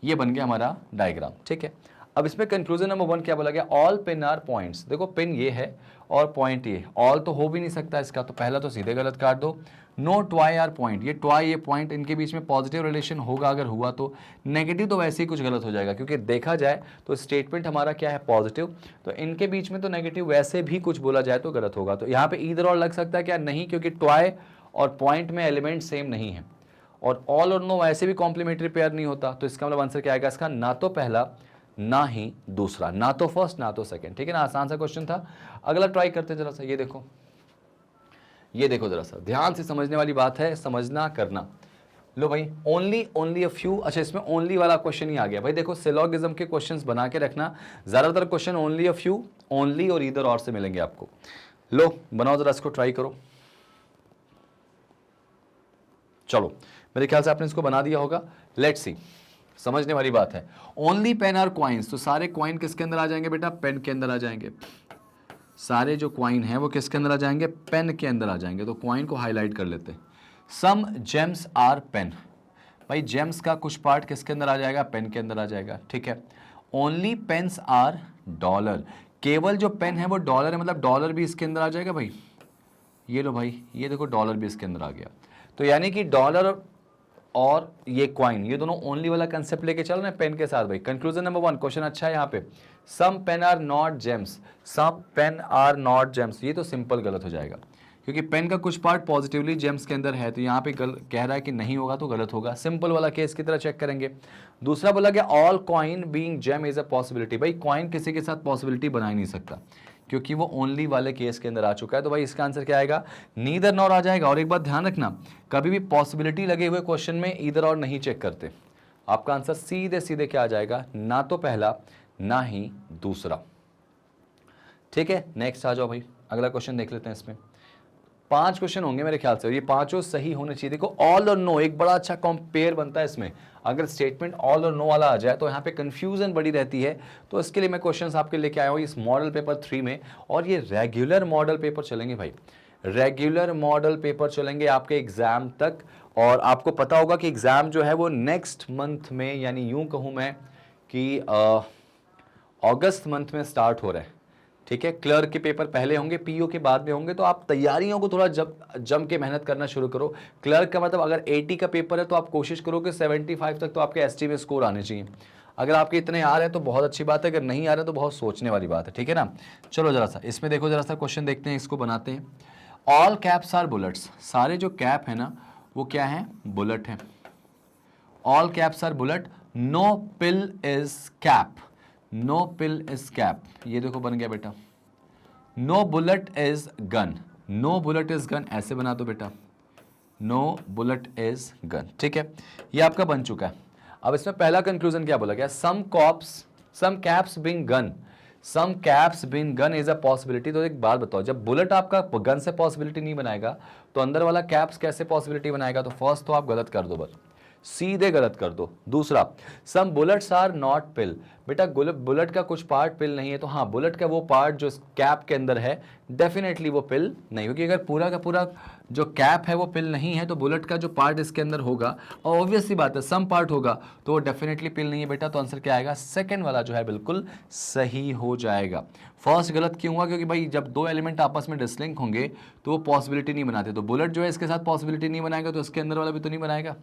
ये बन गया हमारा डायग्राम, ठीक है। अब इसमें कंक्लूजन नंबर 1 क्या बोला गया, ऑल पिन आर पॉइंट्स। देखो पिन ये है और पॉइंट ये, ऑल तो हो भी नहीं सकता इसका, तो पहला तो सीधे गलत काट दो। नो ट्वाई आर पॉइंट, ये ट्वाई ये पॉइंट, इनके बीच में पॉजिटिव रिलेशन होगा अगर हुआ तो, नेगेटिव तो वैसे ही कुछ गलत हो जाएगा, क्योंकि देखा जाए तो स्टेटमेंट हमारा क्या है पॉजिटिव, तो इनके बीच में तो नेगेटिव वैसे भी कुछ बोला जाए तो गलत होगा। तो यहाँ पे ईदर और लग सकता है क्या, नहीं, क्योंकि ट्वाई और पॉइंट में एलिमेंट सेम नहीं है, और ऑल और नो वैसे भी कॉम्प्लीमेंट्री पेयर नहीं होता, तो इसका मतलब आंसर क्या आएगा इसका, ना तो पहला ना ही दूसरा, ना तो फर्स्ट ना तो सेकंड, ठीक है ना। आसान सा क्वेश्चन था। अगला ट्राई करते हैं जरा सा, ये देखो, ये देखो जरा सा ध्यान से समझने वाली बात है, समझना करना। लो भाई ओनली अ फ्यू, अच्छा इसमें ओनली वाला क्वेश्चन ही आ गया भाई। देखो सिलॉगिज्म के क्वेश्चंस बना के रखना, ज्यादातर question only a few, only और ईदर और से मिलेंगे आपको। लो बनाओ जरा इसको, ट्राई करो। चलो मेरे ख्याल से आपने इसको बना दिया होगा, लेट्स सी, समझने वाली बात है। ओनली पेन आर क्वाइंस, तो सारे क्वाइन किसके अंदर आ जाएंगे बेटा, पेन के अंदर आ जाएंगे। सारे जो क्वाइन हैं वो किसके अंदर आ जाएंगे, पेन के अंदर आ जाएंगे, तो क्वाइन को हाईलाइट कर लेते हैं। सम जेम्स आर पेन, भाई जेम्स का कुछ पार्ट किसके अंदर आ जाएगा, पेन के अंदर आ जाएगा, ठीक है। ओनली पेन्स आर डॉलर, केवल जो पेन है वो डॉलर है, मतलब डॉलर भी इसके अंदर आ जाएगा भाई। ये लो भाई, ये देखो डॉलर भी इसके अंदर आ गया, तो यानी कि डॉलर और ये क्वाइन, ये दोनों ओनली वाला कंसेप्ट लेके चल रहे हैं पेन के साथ भाई। कंक्लूजन नंबर 1, क्वेश्चन अच्छा है यहाँ पे, some pen are not gems, some pen are not gems, ये तो सिंपल गलत हो जाएगा, क्योंकि पेन का कुछ पार्ट पॉजिटिवली जेम्स के अंदर है, तो यहाँ पे कह रहा है कि नहीं होगा तो गलत होगा, सिंपल वाला केस की तरह चेक करेंगे। दूसरा बोला गया all coin being gem is a possibility, भाई कॉइन किसी के साथ पॉसिबिलिटी बना ही नहीं सकता, क्योंकि वो ओनली वाले केस के अंदर आ चुका है, तो भाई इसका आंसर क्या आएगा, नीदर नॉर आ जाएगा। और एक बात ध्यान रखना, कभी भी पॉसिबिलिटी लगे हुए क्वेश्चन में ईदर और नहीं चेक करते, आपका आंसर सीधे सीधे क्या आ जाएगा, ना तो पहला ना ही दूसरा, ठीक है। नेक्स्ट आ जाओ भाई, अगला क्वेश्चन देख लेते हैं। इसमें 5 क्वेश्चन होंगे मेरे ख्याल से, और ये पांचों सही होने चाहिए। देखो ऑल और नो एक बड़ा अच्छा कंपेयर बनता है इसमें, अगर स्टेटमेंट ऑल और नो वाला आ जाए तो यहाँ पे कंफ्यूजन बड़ी रहती है, तो इसके लिए मैं क्वेश्चंस आपके लेके आया हूँ इस मॉडल पेपर 3 में, और ये रेगुलर मॉडल पेपर चलेंगे भाई, रेगुलर मॉडल पेपर चलेंगे आपके एग्जाम तक। और आपको पता होगा कि एग्जाम जो है वो नेक्स्ट मंथ में, यानी यूं कहूँ मैं कि अगस्त मंथ में स्टार्ट हो रहा है, ठीक है। क्लर्क के पेपर पहले होंगे, पीओ के बाद में होंगे, तो आप तैयारियों को थोड़ा जम के मेहनत करना शुरू करो। क्लर्क का मतलब अगर 80 का पेपर है तो आप कोशिश करो कि 75 तक तो आपके एसटी में स्कोर आने चाहिए। अगर आपके इतने आ रहे हैं तो बहुत अच्छी बात है, अगर नहीं आ रहे तो बहुत सोचने वाली बात है, ठीक है ना। चलो जरा सा इसमें देखो, जरा सा क्वेश्चन देखते हैं, इसको बनाते हैं। ऑल कैप्स आर बुलेट्स, सारे जो कैप है ना वो क्या है, बुलेट है। All caps are bullet, no pill is cap, no pill is cap, ये देखो बन गया बेटा। No bullet is gun, no bullet is gun, ऐसे बना दो बेटा, नो बुलेट इज गन, ठीक है। ये आपका बन चुका है। अब इसमें पहला कंक्लूजन क्या बोला गया, some caps being gun, some caps being gun is a possibility. तो एक बात बताओ, जब बुलेट आपका गन से पॉसिबिलिटी नहीं बनाएगा तो अंदर वाला कैप्स कैसे पॉसिबिलिटी बनाएगा, तो फर्स्ट तो आप गलत कर दो बस, सीधे गलत कर दो। दूसरा, सम बुलेट्स आर नॉट पिल, बेटा बुलेट का कुछ पार्ट पिल नहीं है, तो हाँ बुलेट का वो पार्ट जो कैप के अंदर है डेफिनेटली वो पिल नहीं होगी। अगर पूरा का पूरा जो कैप है वो पिल नहीं है तो बुलेट का जो पार्ट इसके अंदर होगा, और ऑब्वियस सी बात है सम पार्ट होगा तो वो डेफिनेटली पिल नहीं है बेटा। तो आंसर क्या आएगा, सेकंड वाला जो है बिल्कुल सही हो जाएगा। फर्स्ट गलत क्यों हुआ, क्योंकि भाई जब दो एलिमेंट आपस में डिसलिंक होंगे तो वो पॉसिबिलिटी नहीं बनाते, तो बुलेट जो है इसके साथ पॉसिबिलिटी नहीं बनाएगा तो इसके अंदर वाला भी तो नहीं बनाएगा।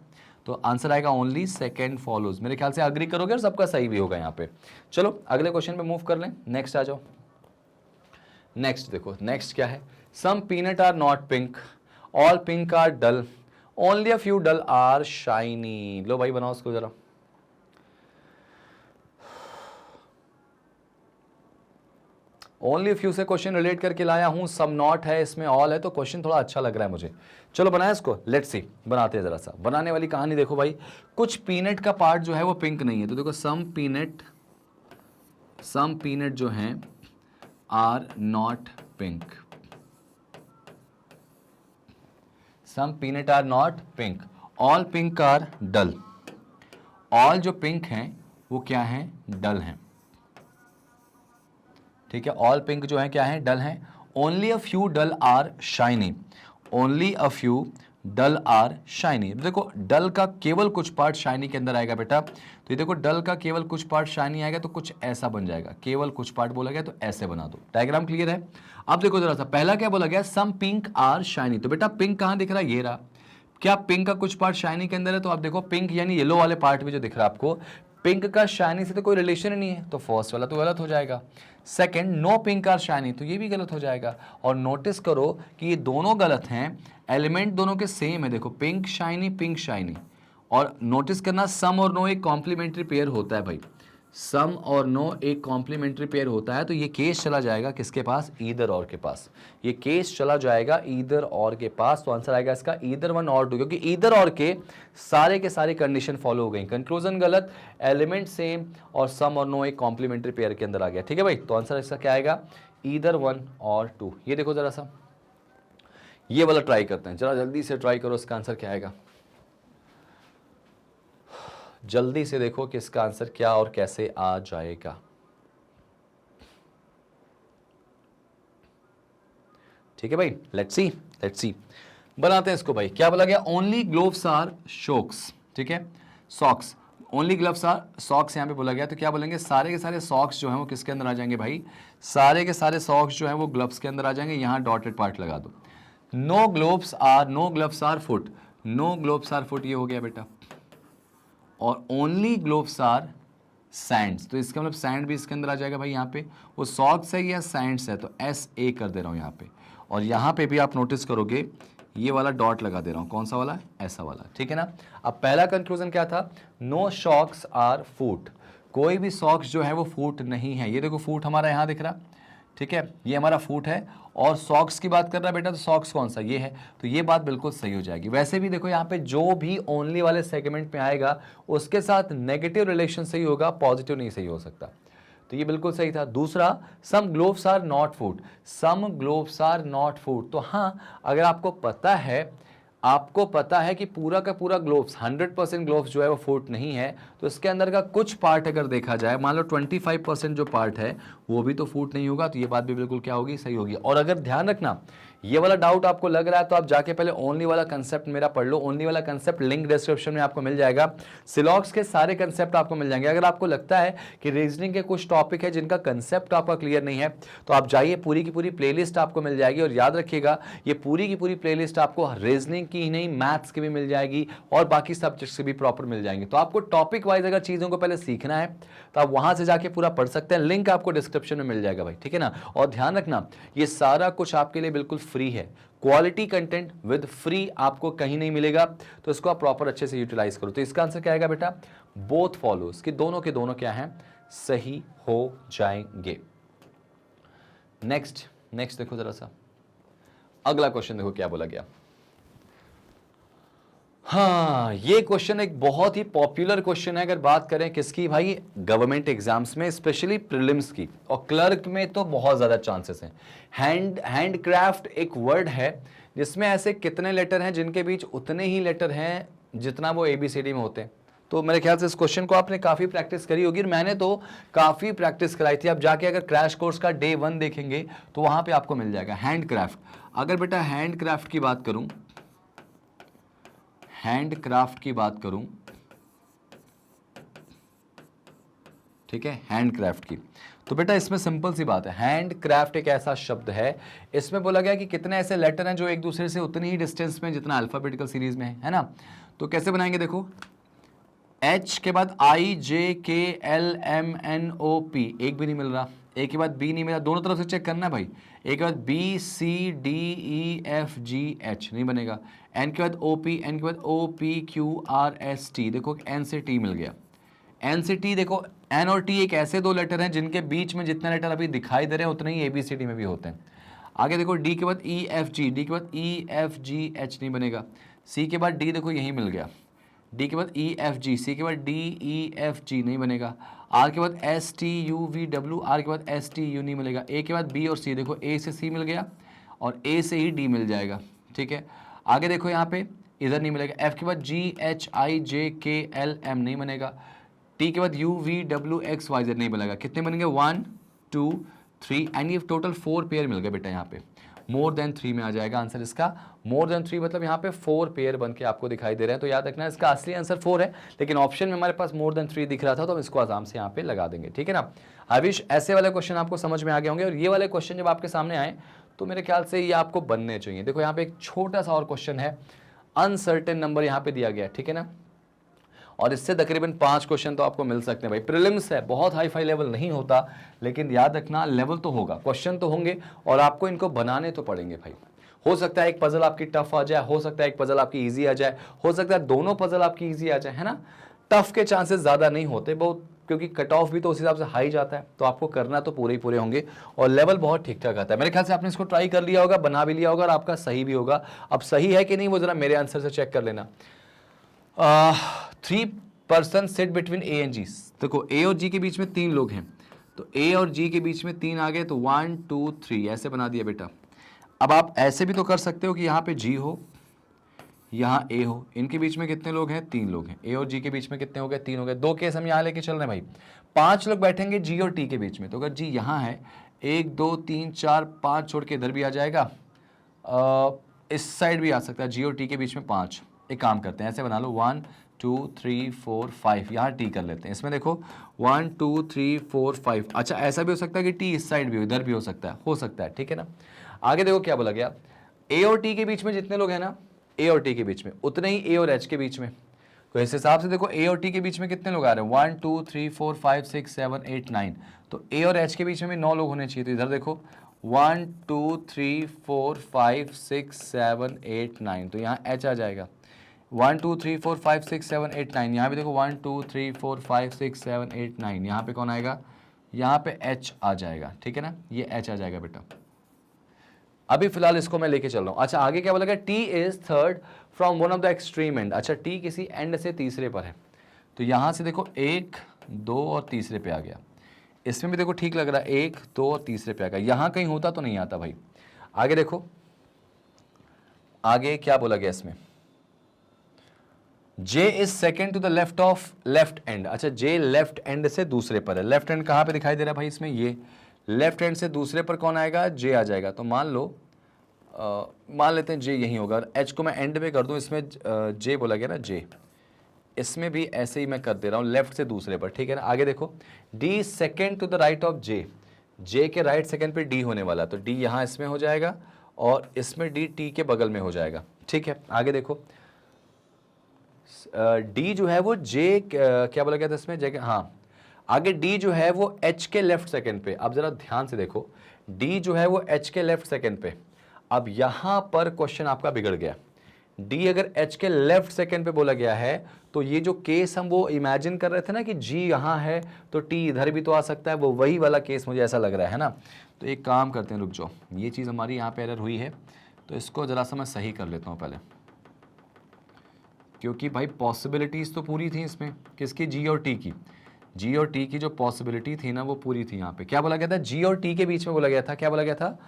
तो आंसर आएगा ओनली सेकंड फॉलोज। मेरे ख्याल से अग्री करोगे और सबका सही भी होगा यहाँ पे। चलो अगले क्वेश्चन पे मूव कर लें, नेक्स्ट आ जाओ। नेक्स्ट देखो, नेक्स्ट क्या है, some peanut are not pink, all pink are dull, only a few dull are shiny. लो भाई बनाओ उसको जरा। ओनली फ्यू से क्वेश्चन रिलेट करके लाया हूं, सम नॉट है, इसमें ऑल है, तो क्वेश्चन थोड़ा अच्छा लग रहा है मुझे। चलो बनाए इसको, लेट्स सी, बनाते हैं जरा सा। बनाने वाली कहानी देखो भाई, कुछ पीनट का पार्ट जो है वो पिंक नहीं है, तो देखो सम पीनट जो हैं are not pink, some peanut are not pink, all pink are dull, all जो पिंक हैं वो क्या हैं, डल हैं। ठीक है, ऑल पिंक जो है क्या है, डल है। Only a few dull are shiny, only a few dull are shiny. देखो डल का केवल कुछ पार्ट शाइनी के अंदर आएगा बेटा, तो ये देखो डल का केवल कुछ पार्ट शाइनी आएगा तो कुछ ऐसा बन जाएगा, केवल कुछ पार्ट बोला गया तो ऐसे बना दो। डायग्राम क्लियर है। अब देखो जरा सा, पहला क्या बोला गया, सम पिंक आर शाइनी, तो बेटा पिंक कहां दिख रहा है, ये रहा। क्या पिंक का कुछ पार्ट शाइनी के अंदर है, तो आप देखो पिंक यानी येलो वाले पार्ट भी जो दिख रहा है आपको, पिंक का शाइनी से तो कोई रिलेशन ही नहीं है, तो फर्स्ट वाला तो गलत हो जाएगा। Second, no pink are shiny, तो ये भी गलत हो जाएगा। और नोटिस करो कि ये दोनों गलत हैं, एलिमेंट दोनों के सेम है, देखो पिंक शाइनी। और नोटिस करना, सम और नो एक कॉम्प्लीमेंट्री पेयर होता है भाई, सम और नो एक कॉम्प्लीमेंट्री पेयर होता है, तो ये केस चला जाएगा किसके पास, ईदर और के पास, ये केस चला जाएगा ईदर और के पास। तो आंसर आएगा इसका ईदर वन और टू, क्योंकि ईदर और के सारे कंडीशन फॉलो हो गई, कंक्लूजन गलत, एलिमेंट सेम, और सम और नो एक कॉम्प्लीमेंट्री पेयर के अंदर आ गया। ठीक है भाई, तो आंसर इसका क्या आएगा, ईदर वन और टू। ये देखो जरा सा, ये वाला ट्राई करते हैं, जरा जल्दी से ट्राई करो, इसका आंसर क्या आएगा, जल्दी से देखो कि इसका आंसर क्या और कैसे आ जाएगा। ठीक है भाई, लेट्स सी बनाते हैं इसको भाई। क्या बोला गया, ओनली ग्लोव्स आर शॉक्स, ठीक है, socks, only gloves are socks यहां पे बोला गया, तो क्या बोलेंगे, सारे के सारे सॉक्स जो हैं वो किसके अंदर आ जाएंगे भाई, सारे के सारे सॉक्स जो हैं वो ग्लव्स के अंदर आ जाएंगे। यहां डॉटेड पार्ट लगा दो। No gloves are foot, no gloves are foot, ये हो गया बेटा। और ओनली ग्लोव्स आर सैंड्स, तो इसका मतलब सैंड भी इसके अंदर आ जाएगा भाई। यहाँ पे वो सॉक्स है या सैंड्स है, तो SA कर दे रहा हूँ यहाँ पे। और यहाँ पे भी आप नोटिस करोगे ये वाला डॉट लगा दे रहा हूँ, कौन सा वाला, ऐसा वाला। ठीक है ना। अब पहला कंक्लूजन क्या था, नो सॉक्स आर फूट, कोई भी सॉक्स जो है वो फूट नहीं है। ये देखो फूट हमारा यहाँ दिख रहा, ठीक है, ये हमारा फूट है। और सॉक्स की बात कर रहा है बेटा, तो सॉक्स कौन सा, ये है, तो ये बात बिल्कुल सही हो जाएगी। वैसे भी देखो यहाँ पे जो भी ओनली वाले सेगमेंट में आएगा उसके साथ नेगेटिव रिलेशन सही होगा, पॉजिटिव नहीं सही हो सकता, तो ये बिल्कुल सही था। दूसरा, some gloves are not foot, some gloves are not foot, तो हाँ अगर आपको पता है कि पूरा का पूरा ग्लोव्स 100% ग्लोव्स जो है वो फूट नहीं है, तो इसके अंदर का कुछ पार्ट अगर देखा जाए, मान लो 25% जो पार्ट है वो भी तो फूट नहीं होगा, तो ये बात भी बिल्कुल क्या होगी, सही होगी। और अगर ध्यान रखना ये वाला डाउट आपको लग रहा है तो आप जाके पहले ओनली वाला कंसेप्ट मेरा पढ़ लो। ओनली वाला कंसेप्ट लिंक डिस्क्रिप्शन में आपको मिल जाएगा, सिलॉक्स के सारे कंसेप्ट आपको मिल जाएंगे। अगर आपको लगता है कि रीजनिंग के कुछ टॉपिक है जिनका कंसेप्ट आपका क्लियर नहीं है, तो आप जाइए, पूरी की पूरी प्लेलिस्ट आपको मिल जाएगी। और याद रखिएगा ये पूरी की पूरी प्लेलिस्ट आपको रीजनिंग की ही नहीं, मैथ्स की भी मिल जाएगी और बाकी सब्जेक्ट्स की भी प्रॉपर मिल जाएंगे। तो आपको टॉपिक वाइज अगर चीज़ों को पहले सीखना है तो आप वहां से जाके पूरा पढ़ सकते हैं, लिंक आपको डिस्क्रिप्शन में मिल जाएगा भाई, ठीक है ना। और ध्यान रखना ये सारा कुछ आपके लिए बिल्कुल फ्री है, क्वालिटी कंटेंट विद फ्री आपको कहीं नहीं मिलेगा, तो इसको आप प्रॉपर अच्छे से यूटिलाइज करो। तो इसका आंसर क्या आएगा बेटा, बोथ फॉलोज, कि दोनों के दोनों क्या हैं, सही हो जाएंगे। नेक्स्ट देखो जरा सा, अगला क्वेश्चन देखो क्या बोला गया। हाँ, ये क्वेश्चन एक बहुत ही पॉपुलर क्वेश्चन है, अगर बात करें किसकी भाई, गवर्नमेंट एग्जाम्स में, स्पेशली प्रीलिम्स की, और क्लर्क में तो बहुत ज्यादा चांसेस हैं। हैंडक्राफ्ट एक वर्ड है जिसमें ऐसे कितने लेटर हैं जिनके बीच उतने ही लेटर हैं जितना वो ABCD में होते हैं। तो मेरे ख्याल से इस क्वेश्चन को आपने काफ़ी प्रैक्टिस करी होगी, मैंने तो काफ़ी प्रैक्टिस कराई थी। आप जाके अगर क्रैश कोर्स का डे 1 देखेंगे तो वहाँ पे आपको मिल जाएगा हैंडक्राफ्ट। अगर बेटा हैंडक्राफ्ट की बात करूँ, हैंडक्राफ्ट की बात करूँ, ठीक है, हैंडक्राफ्ट की, तो बेटा इसमें सिंपल सी बात है, हैंडक्राफ्ट एक ऐसा शब्द है, इसमें बोला गया कि कितने ऐसे लेटर हैं जो एक दूसरे से उतनी ही डिस्टेंस में जितना अल्फाबेटिकल सीरीज में है ना। तो कैसे बनाएंगे, देखो H के बाद IJKLMNOP, एक भी नहीं मिल रहा, A के बाद B नहीं मिला, दोनों तरफ से चेक करना है भाई। A के बाद BCDEFGH नहीं बनेगा, N के बाद OP, N के बाद OPQRST, देखो N से T मिल गया, N से T, देखो N और T एक ऐसे दो लेटर हैं जिनके बीच में जितने लेटर अभी दिखाई दे रहे हैं उतने ही ABCD में भी होते हैं। आगे देखो D के बाद EFG, D के बाद EFGH नहीं बनेगा, C के बाद D देखो यही मिल गया, D के बाद EFG, C के बाद DEFG नहीं बनेगा, R के बाद STUVW, R के बाद STU नहीं मिलेगा, A के बाद B और C, देखो A से C मिल गया और A से ही D मिल जाएगा, ठीक है। आगे देखो यहाँ पे इधर नहीं मिलेगा, F के बाद GHIJKLM नहीं बनेगा, T के बाद UVWXYZ नहीं बनेगा, कितने बनेंगे 1 2 3 एंड ये टोटल 4 पेयर मिल गए बेटा। यहाँ पे मोर देन 3 में आ जाएगा आंसर इसका, मोर देन 3 मतलब यहाँ पे 4 पेयर बन के आपको दिखाई दे रहे हैं। तो याद रखना इसका असली आंसर 4 है, लेकिन ऑप्शन में हमारे पास मोर देन 3 दिख रहा था तो हम इसको आराम से यहाँ पे लगा देंगे, ठीक है ना। आई विश ऐसे वाले क्वेश्चन आपको समझ में आ गए होंगे, और ये वाले क्वेश्चन जब आपके सामने आए तो मेरे ख्याल से ये आपको बनने चाहिए। देखो यहाँ पे एक छोटा सा और क्वेश्चन है, अनसर्टेन नंबर यहाँ पे दिया गया, ठीक है ना, और इससे तकरीबन 5 क्वेश्चन तो आपको मिल सकते हैं भाई। प्रीलिम्स है, बहुत हाई फाई लेवल नहीं होता, लेकिन याद रखना लेवल तो होगा, क्वेश्चन तो होंगे और आपको इनको बनाने तो पड़ेंगे भाई। हो सकता है एक पजल आपकी टफ आ जाए, हो सकता है एक पजल आपकी इजी आ जाए, हो सकता है दोनों पजल आपकी इजी आ जाए, है ना। टफ के चांसेस ज़्यादा नहीं होते बहुत, क्योंकि कट ऑफ भी तो उस हिसाब से हाई जाता है, तो आपको करना तो पूरे ही पूरे होंगे और लेवल बहुत ठीक ठाक आता है। मेरे ख्याल से आपने इसको ट्राई कर लिया होगा, बना भी लिया होगा और आपका सही भी होगा। अब सही है कि नहीं वो जरा मेरे आंसर से चेक कर लेना। 3 person sit between A and G, देखो A और G के बीच में 3 लोग हैं, तो A और G के बीच में 3 आ गए, तो 1 2 3 ऐसे बना दिया बेटा। अब आप ऐसे भी तो कर सकते हो कि यहाँ पे G हो, यहाँ A हो, इनके बीच में कितने लोग हैं, 3 लोग हैं। A और G के बीच में कितने हो गए, 3 हो गए। 2 केस हम यहाँ लेके चल रहे हैं भाई, 5 लोग बैठेंगे G और T के बीच में, तो अगर G यहाँ है, 1 2 3 4 5 छोड़ के इधर भी आ जाएगा, इस साइड भी आ सकता है, G और T के बीच में 5। एक काम करते हैं, ऐसे बना लो 1 2 3 4 5, यहाँ T कर लेते हैं। इसमें देखो 1 2 3 4 5, अच्छा ऐसा भी हो सकता है कि T इस साइड भी हो, इधर भी हो सकता है, ठीक है ना। आगे देखो क्या बोला गया, A और T के बीच में जितने लोग हैं ना, A और T के बीच में उतने ही A और H के बीच में, तो इस हिसाब से देखो A और T के बीच में कितने लोग आ रहे हैं, 1 2 3 4 5 6 7 8 9, तो A और H के बीच में भी 9 लोग होने चाहिए। तो इधर देखो 1 2 3 4 5 6 7 8 9, तो यहाँ H आ जाएगा। 1 2 3 4 5 6 7 8 9, यहाँ पे देखो 1 2 3 4 5 6 7 8 9, यहाँ पे कौन आएगा, यहाँ पे H आ जाएगा, ठीक है ना, ये H आ जाएगा बेटा। अभी फिलहाल इसको मैं लेके चल रहा हूँ। अच्छा आगे क्या बोला गया, T is third from one of the extreme and, अच्छा T किसी एंड से तीसरे पर है, तो यहाँ से देखो 1 2 और तीसरे पे आ गया। इसमें भी देखो ठीक लग रहा है, 1 2 और तीसरे पे आ गया, यहाँ कहीं होता तो नहीं आता भाई। आगे देखो, आगे क्या बोला गया इसमें, J is second to the left of left end, अच्छा J लेफ्ट एंड से दूसरे पर है। लेफ्ट एंड कहाँ पे दिखाई दे रहा है भाई इसमें, ये लेफ्ट हैंड से दूसरे पर कौन आएगा, J आ जाएगा। तो मान लो मान लेते हैं J यही होगा, और H को मैं एंड में कर दूं, इसमें J बोला गया ना J, इसमें भी ऐसे ही मैं कर दे रहा हूँ लेफ्ट से दूसरे पर, ठीक है ना। आगे देखो D second to the right of J, J के राइट सेकेंड पे D होने वाला, तो D यहाँ इसमें हो जाएगा और इसमें D T के बगल में हो जाएगा, ठीक है। आगे देखो D जो है वो J क्या बोला गया था इसमें, J, हाँ आगे D जो है वो H के लेफ्ट सेकंड पे। अब जरा ध्यान से देखो, D जो है वो H के लेफ्ट सेकंड पे। अब यहां पर क्वेश्चन आपका बिगड़ गया, D अगर H के लेफ्ट सेकंड पे बोला गया है, तो ये जो केस हम वो इमेजिन कर रहे थे ना कि G यहां है तो T इधर भी तो आ सकता है, वो वही वाला केस मुझे ऐसा लग रहा है ना। तो एक काम करते हैं, रुक जाओ, ये चीज़ हमारी यहाँ पे एरर हुई है, तो इसको ज़रा सा मैं सही कर लेता हूँ पहले, क्योंकि भाई पॉसिबिलिटीज़ तो पूरी थी इसमें, किसकी, G और T की। G और T की जो पॉसिबिलिटी थी ना वो पूरी थी। यहाँ पे क्या बोला गया था, G और T के बीच में बोला गया था, क्या बोला गया था,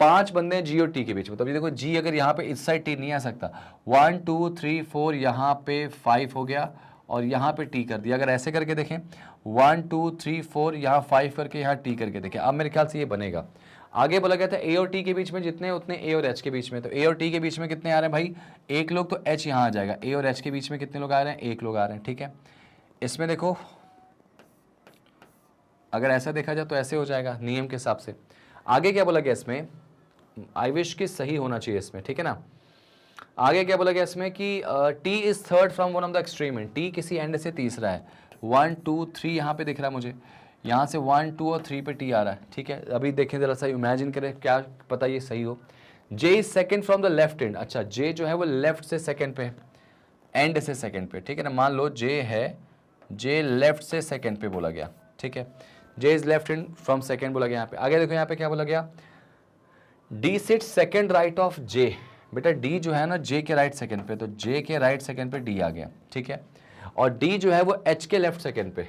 5 बंदे हैं जी और टी के बीच में, तो अभी देखो जी अगर यहाँ पे इस साइड टी नहीं आ सकता, 1 2 3 4 यहाँ पे 5 हो गया और यहाँ पे टी कर दिया। अगर ऐसे करके देखें 1 2 3 4 यहाँ 5 करके यहाँ टी करके देखें, अब मेरे ख्याल से ये बनेगा। आगे बोला गया था ए और टी के बीच में जितने उतने ए और एच के बीच में, तो ए और टी के बीच में कितने आ रहे हैं भाई, एक लोग, तो एच यहाँ आ जाएगा। ए और एच के बीच में कितने लोग आ रहे हैं, एक लोग आ रहे हैं, ठीक है। इसमें देखो अगर ऐसा देखा जाए तो ऐसे हो जाएगा नियम के हिसाब से। आगे क्या बोला गया इसमें, आई विश की सही होना चाहिए इसमें, ठीक है ना। आगे क्या बोला गया इसमें कि T is third from one of the extreme end, T किसी एंड से तीसरा है। 1 2 3 यहाँ पे दिख रहा है मुझे, यहाँ से 1 2 और 3 पे टी आ रहा है, ठीक है। अभी देखें जरा सा, इमेजिन करें, क्या पता ये सही हो। J is second from the left end, अच्छा जे जो है वो लेफ्ट से सेकेंड पे, एंड से सेकेंड पे, ठीक है ना। मान लो जे है, जे लेफ्ट से सेकेंड पे बोला गया, ठीक है। J is left end from second बोला गया यहाँ पे। आगे देखो यहाँ पे क्या बोला गया, D sit second right of J, बेटा डी जो है ना जे के राइट सेकेंड पे, तो जे के राइट सेकेंड पे डी आ गया, ठीक है। और डी जो है वो एच के लेफ्ट सेकेंड पे।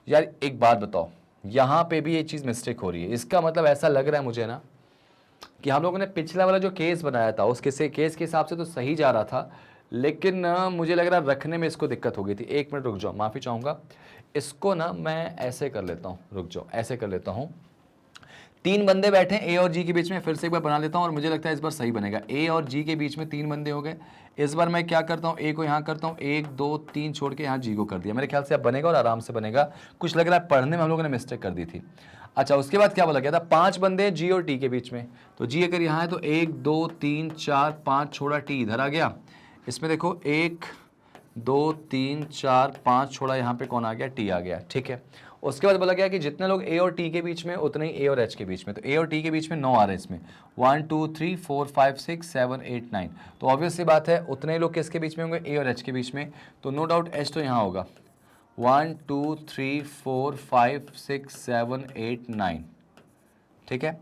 यार एक बात बताओ, यहाँ पे भी ये चीज़ मिस्टेक हो रही है। इसका मतलब ऐसा लग रहा है मुझे ना कि हम लोगों ने पिछला वाला जो केस बनाया था उसके से केस के हिसाब से तो सही जा रहा था, लेकिन मुझे लग रहा है रखने में इसको दिक्कत हो गई थी। एक मिनट रुक जाओ, माफ़ी चाहूँगा। इसको ना मैं ऐसे कर लेता हूँ, रुक जाओ, ऐसे कर लेता हूँ। 3 बंदे बैठे ए और जी के बीच में, फिर से एक बार बना लेता हूँ और मुझे लगता है इस बार सही बनेगा। ए और जी के बीच में 3 बंदे हो गए। इस बार मैं क्या करता हूँ, ए को यहाँ करता हूँ, 1 2 3 छोड़ के यहाँ जी को कर दिया। मेरे ख्याल से अब बनेगा और आराम से बनेगा। कुछ लग रहा है पढ़ने में हम लोगों ने मिस्टेक कर दी थी। अच्छा, उसके बाद क्या बोला गया था, 5 बंदे जी और टी के बीच में, तो जी अगर यहाँ है तो 1 2 3 4 5 छोड़ा टी इधर आ गया। इसमें देखो 1 2 3 4 5 छोड़ा, यहाँ पे कौन आ गया, टी आ गया, ठीक है। उसके बाद बोला गया कि जितने लोग ए और टी के बीच में उतने ही ए और एच के बीच में, तो ए और टी के बीच में 9 आ रहे हैं इसमें, 1 2 3 4 5 6 7 8 9, तो ऑब्वियस सी बात है उतने लोग किसके बीच में होंगे, ए और एच के बीच में। तो नो डाउट एच तो यहाँ होगा, 1 2 3 4 5 6 7 8 9, ठीक है।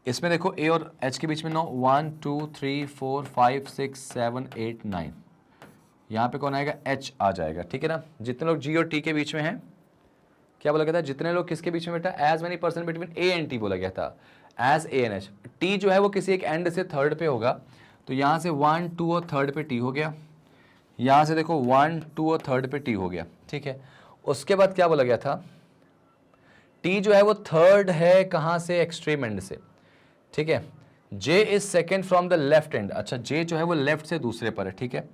इसमें देखो ए और एच के बीच में 9, 1 2 3 4 5 6 7 8 9, यहाँ पे कौन आएगा, एच आ जाएगा, ठीक है ना। जितने लोग जी और टी के बीच में हैं, क्या बोला गया था, जितने लोग किसके बीच में बेटा, as many person between A and T बोला गया था, as A and H. T जो है वो किसी एक एंड से थर्ड पे होगा, तो यहाँ से 1 2 और थर्ड पे टी हो गया। यहाँ से देखो 1 2 और थर्ड पे टी हो गया, ठीक है। उसके बाद क्या बोला गया था, टी जो है वो थर्ड है कहाँ से, एक्सट्रीम एंड से, ठीक है। J is second from the left end, अच्छा जे जो है वो लेफ्ट से दूसरे पर है, ठीक है।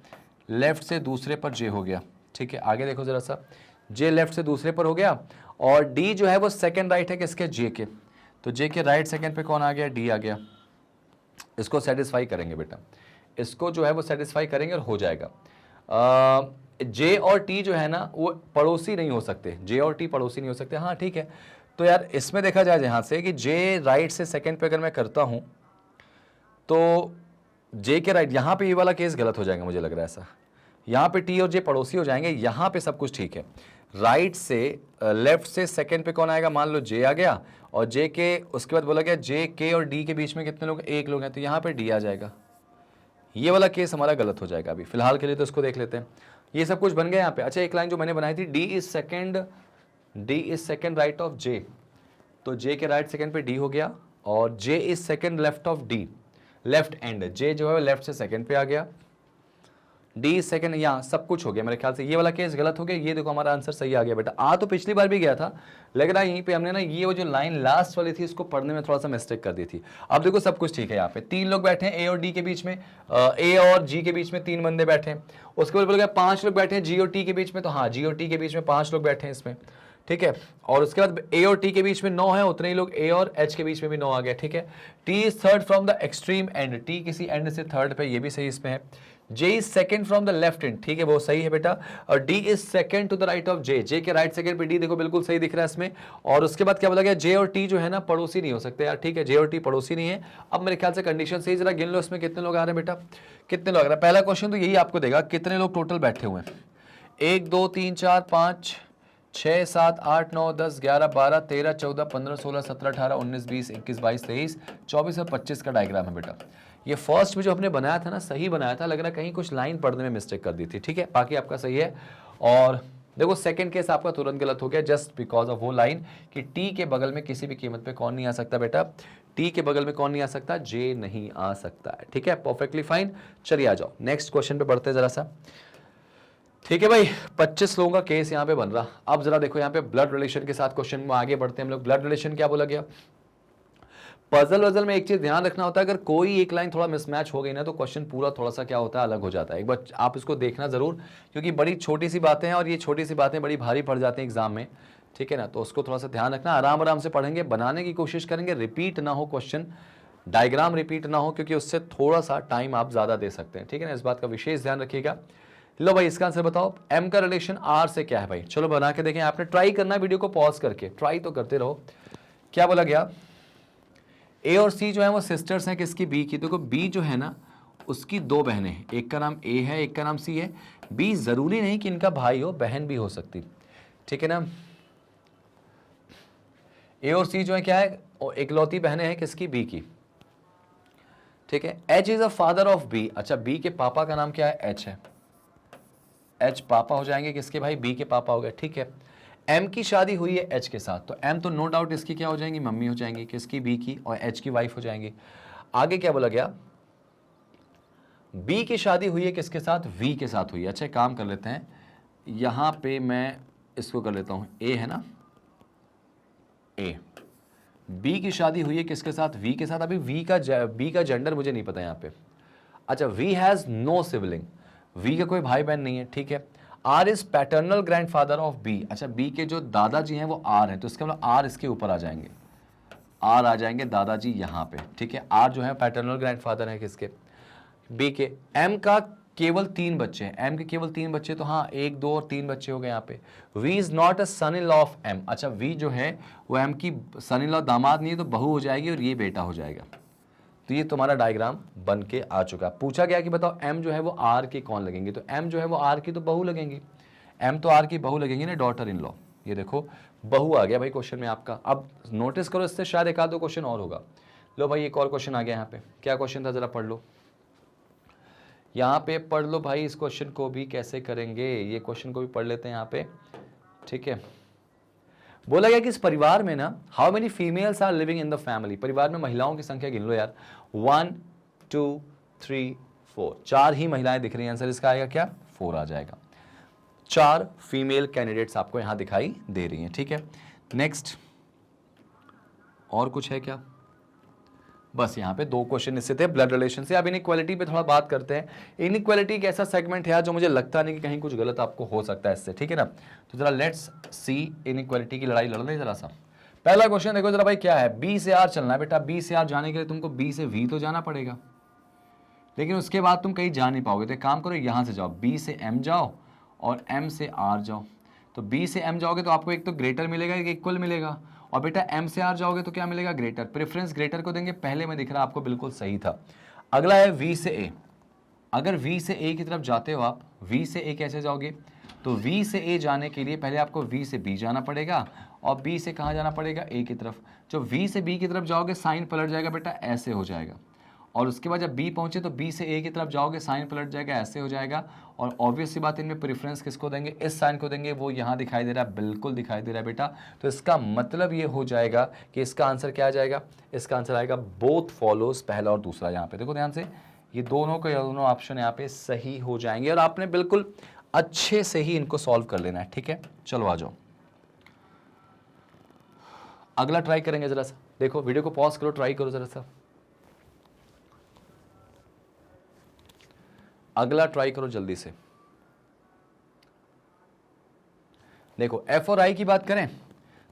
लेफ्ट से दूसरे पर जे हो गया, ठीक है। आगे देखो जरा सा, जे लेफ्ट से दूसरे पर हो गया और डी जो है वो सेकंड राइट है किसके, जे के, तो जे के राइट सेकंड पे कौन आ गया, डी आ गया। इसको सेटिस्फाई करेंगे बेटा, इसको जो है वो सेटिस्फाई करेंगे और हो जाएगा। जे और टी जो है ना वो पड़ोसी नहीं हो सकते, जे और टी पड़ोसी नहीं हो सकते, हाँ ठीक है। तो यार इसमें देखा जाए यहाँ से कि जे राइट से सेकंड पे अगर मैं करता हूँ तो जे के राइट, यहाँ पे ये वाला केस गलत हो जाएगा मुझे लग रहा है ऐसा। यहाँ पे टी और जे पड़ोसी हो जाएंगे, यहाँ पे सब कुछ ठीक है। राइट से लेफ्ट से सेकंड पे कौन आएगा, मान लो जे आ गया और जे के, उसके बाद बोला गया जे के और डी के बीच में कितने लोग, एक लोग हैं, तो यहाँ पे डी आ जाएगा। ये वाला केस हमारा गलत हो जाएगा अभी फिलहाल के लिए, तो इसको देख लेते हैं। ये सब कुछ बन गया यहाँ पे। अच्छा, एक लाइन जो मैंने बनाई थी, D is second right of J, तो जे के राइट सेकंड पे डी हो गया और J is second left of D, left end, J जो है लेफ्ट से सेकंड पे आ गया, डी सेकंड, यहाँ सब कुछ हो गया। मेरे ख्याल से ये वाला केस गलत हो गया, ये देखो हमारा आंसर सही आ गया बेटा। आ तो पिछली बार भी गया था, लग रहा है यहीं पे हमने ना ये वो जो लाइन लास्ट वाली थी इसको पढ़ने में थोड़ा सा मिस्टेक कर दी थी। अब देखो सब कुछ ठीक है। यहाँ पे 3 लोग बैठे हैं ए और डी के बीच में, ए और जी के बीच में 3 बंदे बैठे हैं। उसके बाद बोला गया 5 लोग बैठे हैं जी और टी के बीच में, तो हाँ जी और टी के बीच में 5 लोग बैठे हैं इसमें, ठीक है। और उसके बाद ए और टी के बीच में 9 है, उतने ही लोग ए और एच के बीच में भी 9 आ गया, ठीक है। T is third from the extreme end, T किसी एंड से थर्ड पे, ये भी सही इसमें है। J is second from the left end, ठीक है वो सही है बेटा। और D is second to the right of J, J के राइट सेकंड पे डी, देखो बिल्कुल सही दिख रहा है इसमें। और उसके बाद क्या बोला गया, जे और टी जो है ना पड़ोसी नहीं हो सकते यार, ठीक है, जे और टी पड़ोसी नहीं है। अब मेरे ख्याल से कंडीशन सही, जरा गिन लो इसमें कितने लोग आ रहे हैं बेटा, कितने लोग आ रहे हैं। पहला क्वेश्चन तो यही आपको देगा कितने लोग टोटल बैठे हुए हैं, 1 2 3 4 5 6 7 8 9 10 11 12 13 14 15 16 17 18 19 20 21 22 23 24 और 25 का डायग्राम है बेटा। ये फर्स्ट में जो हमने बनाया था ना, सही बनाया था, लग रहा है कहीं कुछ लाइन पढ़ने में मिस्टेक कर दी थी, ठीक है। बाकी आपका सही है। और देखो सेकंड केस आपका तुरंत गलत हो गया जस्ट बिकॉज ऑफ वो लाइन कि टी के बगल में किसी भी कीमत पे कौन नहीं आ सकता बेटा, टी के बगल में कौन नहीं आ सकता, जे नहीं आ सकता है। ठीक है, परफेक्टली फाइन। चलिए आ जाओ नेक्स्ट क्वेश्चन पे बढ़ते हैं जरा सा। ठीक है भाई, 25 लोगों का केस यहाँ पे बन रहा। अब जरा देखो यहाँ पे ब्लड रिलेशन के साथ क्वेश्चन में आगे बढ़ते हैं हम लोग। ब्लड रिलेशन क्या बोला गया, पजल वजल में एक चीज ध्यान रखना होता है, अगर कोई एक लाइन थोड़ा मिसमैच हो गई ना तो क्वेश्चन पूरा थोड़ा सा क्या होता है, अलग हो जाता है। एक बार आप इसको देखना जरूर, क्योंकि बड़ी छोटी सी बातें हैं और ये छोटी सी बातें बड़ी भारी पड़ जाती हैं एग्जाम में। ठीक है ना, तो उसको थोड़ा सा ध्यान रखना, आराम आराम से पढ़ेंगे, बनाने की कोशिश करेंगे, रिपीट ना हो क्वेश्चन, डायग्राम रिपीट ना हो, क्योंकि उससे थोड़ा सा टाइम आप ज्यादा दे सकते हैं। ठीक है ना, इस बात का विशेष ध्यान रखिएगा। लो भाई इसका आंसर बताओ, एम का रिलेशन आर से क्या है भाई, चलो बना के देखें। आपने ट्राई करना है, वीडियो को पॉज करके ट्राई तो करते रहो। क्या बोला गया, ए और सी जो है वो सिस्टर्स हैं किसकी, बी की। देखो बी जो है ना उसकी दो बहनें हैं, एक का नाम ए है एक का नाम सी है। बी जरूरी नहीं कि इनका भाई हो, बहन भी हो सकती। ठीक है ना, ए और सी जो है क्या है, इकलौती बहनें हैं किसकी, बी की। ठीक है, H is a father of B. अच्छा बी के पापा का नाम क्या है, एच है। एच पापा हो जाएंगे किसके भाई, बी के पापा हो गए। ठीक है, एम की शादी हुई है एच के साथ, तो एम तो नो डाउट इसकी क्या हो जाएंगी, मम्मी हो जाएंगी किसकी, बी की, और एच की वाइफ हो जाएंगी। आगे क्या बोला गया, बी की शादी हुई है किसके साथ, वी के साथ हुई है। अच्छा काम कर लेते हैं, यहां पे मैं इसको कर लेता हूं, ए है ना, ए, बी की शादी हुई है किसके साथ, वी के साथ। अभी बी का जेंडर मुझे नहीं पता यहां पे। अच्छा V has no sibling, V का कोई भाई बहन नहीं है। ठीक है, R is paternal grandfather of B. अच्छा बी के जो दादाजी हैं वो आर हैं, तो इसका मतलब आर इसके ऊपर आ जाएंगे, आर आ जाएंगे दादाजी यहाँ पे। ठीक है, आर जो है पैटर्नल ग्रैंडफादर है किसके, बी के। एम का केवल 3 बच्चे हैं, एम के केवल 3 बच्चे, तो हाँ 1 2 और 3 बच्चे हो गए यहाँ पे। V is not a son in law of M. अच्छा वी जो है वो एम की सन इन लॉ दामाद नहीं है, तो बहू हो जाएगी और ये बेटा हो जाएगा। तो ये तुम्हारा डायग्राम बन के आ चुका। पूछा गया कि बताओ एम जो है वो आर के कौन लगेंगे, तो एम जो है वो आर की तो बहू लगेंगी, एम तो आर की बहू लगेंगी ना, डॉटर इन लॉ। ये देखो बहू आ गया भाई क्वेश्चन में आपका। अब नोटिस करो, इससे शायद एक आध दो क्वेश्चन और होगा। लो भाई एक और क्वेश्चन आ गया यहाँ पे, क्या क्वेश्चन था जरा पढ़ लो, यहाँ पे पढ़ लो भाई। इस क्वेश्चन को भी कैसे करेंगे, ये क्वेश्चन को भी पढ़ लेते हैं यहाँ पे। ठीक है, बोला गया कि इस परिवार में ना, how many females are living in the family, परिवार में महिलाओं की संख्या गिन लो यार। 1 2 3 4, 4 ही महिलाएं दिख रही हैं, आंसर इसका आएगा क्या, 4 आ जाएगा। 4 फीमेल कैंडिडेट्स आपको यहां दिखाई दे रही हैं। ठीक है, नेक्स्ट और कुछ है क्या, बस यहाँ पे 2 क्वेश्चन इससे थे ब्लड रिलेशन से। अब इनइक्वालिटी पे थोड़ा बात करते हैं। इनइक्वालिटी एक ऐसा सेगमेंट है जो मुझे लगता नहीं कि कहीं कुछ गलत आपको हो सकता है इससे। ठीक है ना, तो जरा लेट्स सी इनइक्वालिटी की लड़ाई लड़ लें जरा सा। पहला क्वेश्चन देखो जरा भाई, क्या है, बी से आर चलना है बेटा। बी से आर जाने के लिए तुमको बी से वी तो जाना पड़ेगा, लेकिन उसके बाद तुम कहीं जा नहीं पाओगे। तो एक काम करो, यहां से जाओ, बी से एम जाओ और एम से आर जाओ। तो बी से एम जाओगे तो आपको एक तो ग्रेटर मिलेगा, एक इक्वल मिलेगा, और बेटा एम से आर जाओगे तो क्या मिलेगा, ग्रेटर। प्रेफरेंस ग्रेटर को देंगे, पहले में दिख रहा आपको बिल्कुल सही था। अगला है वी से ए। अगर वी से ए की तरफ जाते हो आप, वी से ए कैसे जाओगे, तो वी से ए जाने के लिए पहले आपको वी से बी जाना पड़ेगा, और बी से कहाँ जाना पड़ेगा, ए की तरफ। जब वी से बी की तरफ जाओगे साइन पलट जाएगा बेटा, ऐसे हो जाएगा। और उसके बाद जब बी पहुंचे तो बी से ए की तरफ जाओगे, साइन पलट जाएगा, ऐसे हो जाएगा। और ऑब्वियस सी बात, इनमें प्रेफरेंस किसको देंगे, इस साइन को देंगे, वो यहाँ दिखाई दे रहा है, बिल्कुल दिखाई दे रहा है बेटा। तो इसका मतलब ये हो जाएगा कि इसका आंसर क्या आ जाएगा, इसका आंसर आएगा बोथ फॉलोज, पहला और दूसरा। यहाँ पे देखो ध्यान से, ये दोनों के दोनों ऑप्शन यहाँ पे सही हो जाएंगे, और आपने बिल्कुल अच्छे से ही इनको सॉल्व कर लेना है। ठीक है, चलो आ जाओ, अगला ट्राई करेंगे जरा सा। देखो वीडियो को पॉज करो, ट्राई करो जरा सा, अगला ट्राई करो जल्दी से। देखो एफ और आई की बात करें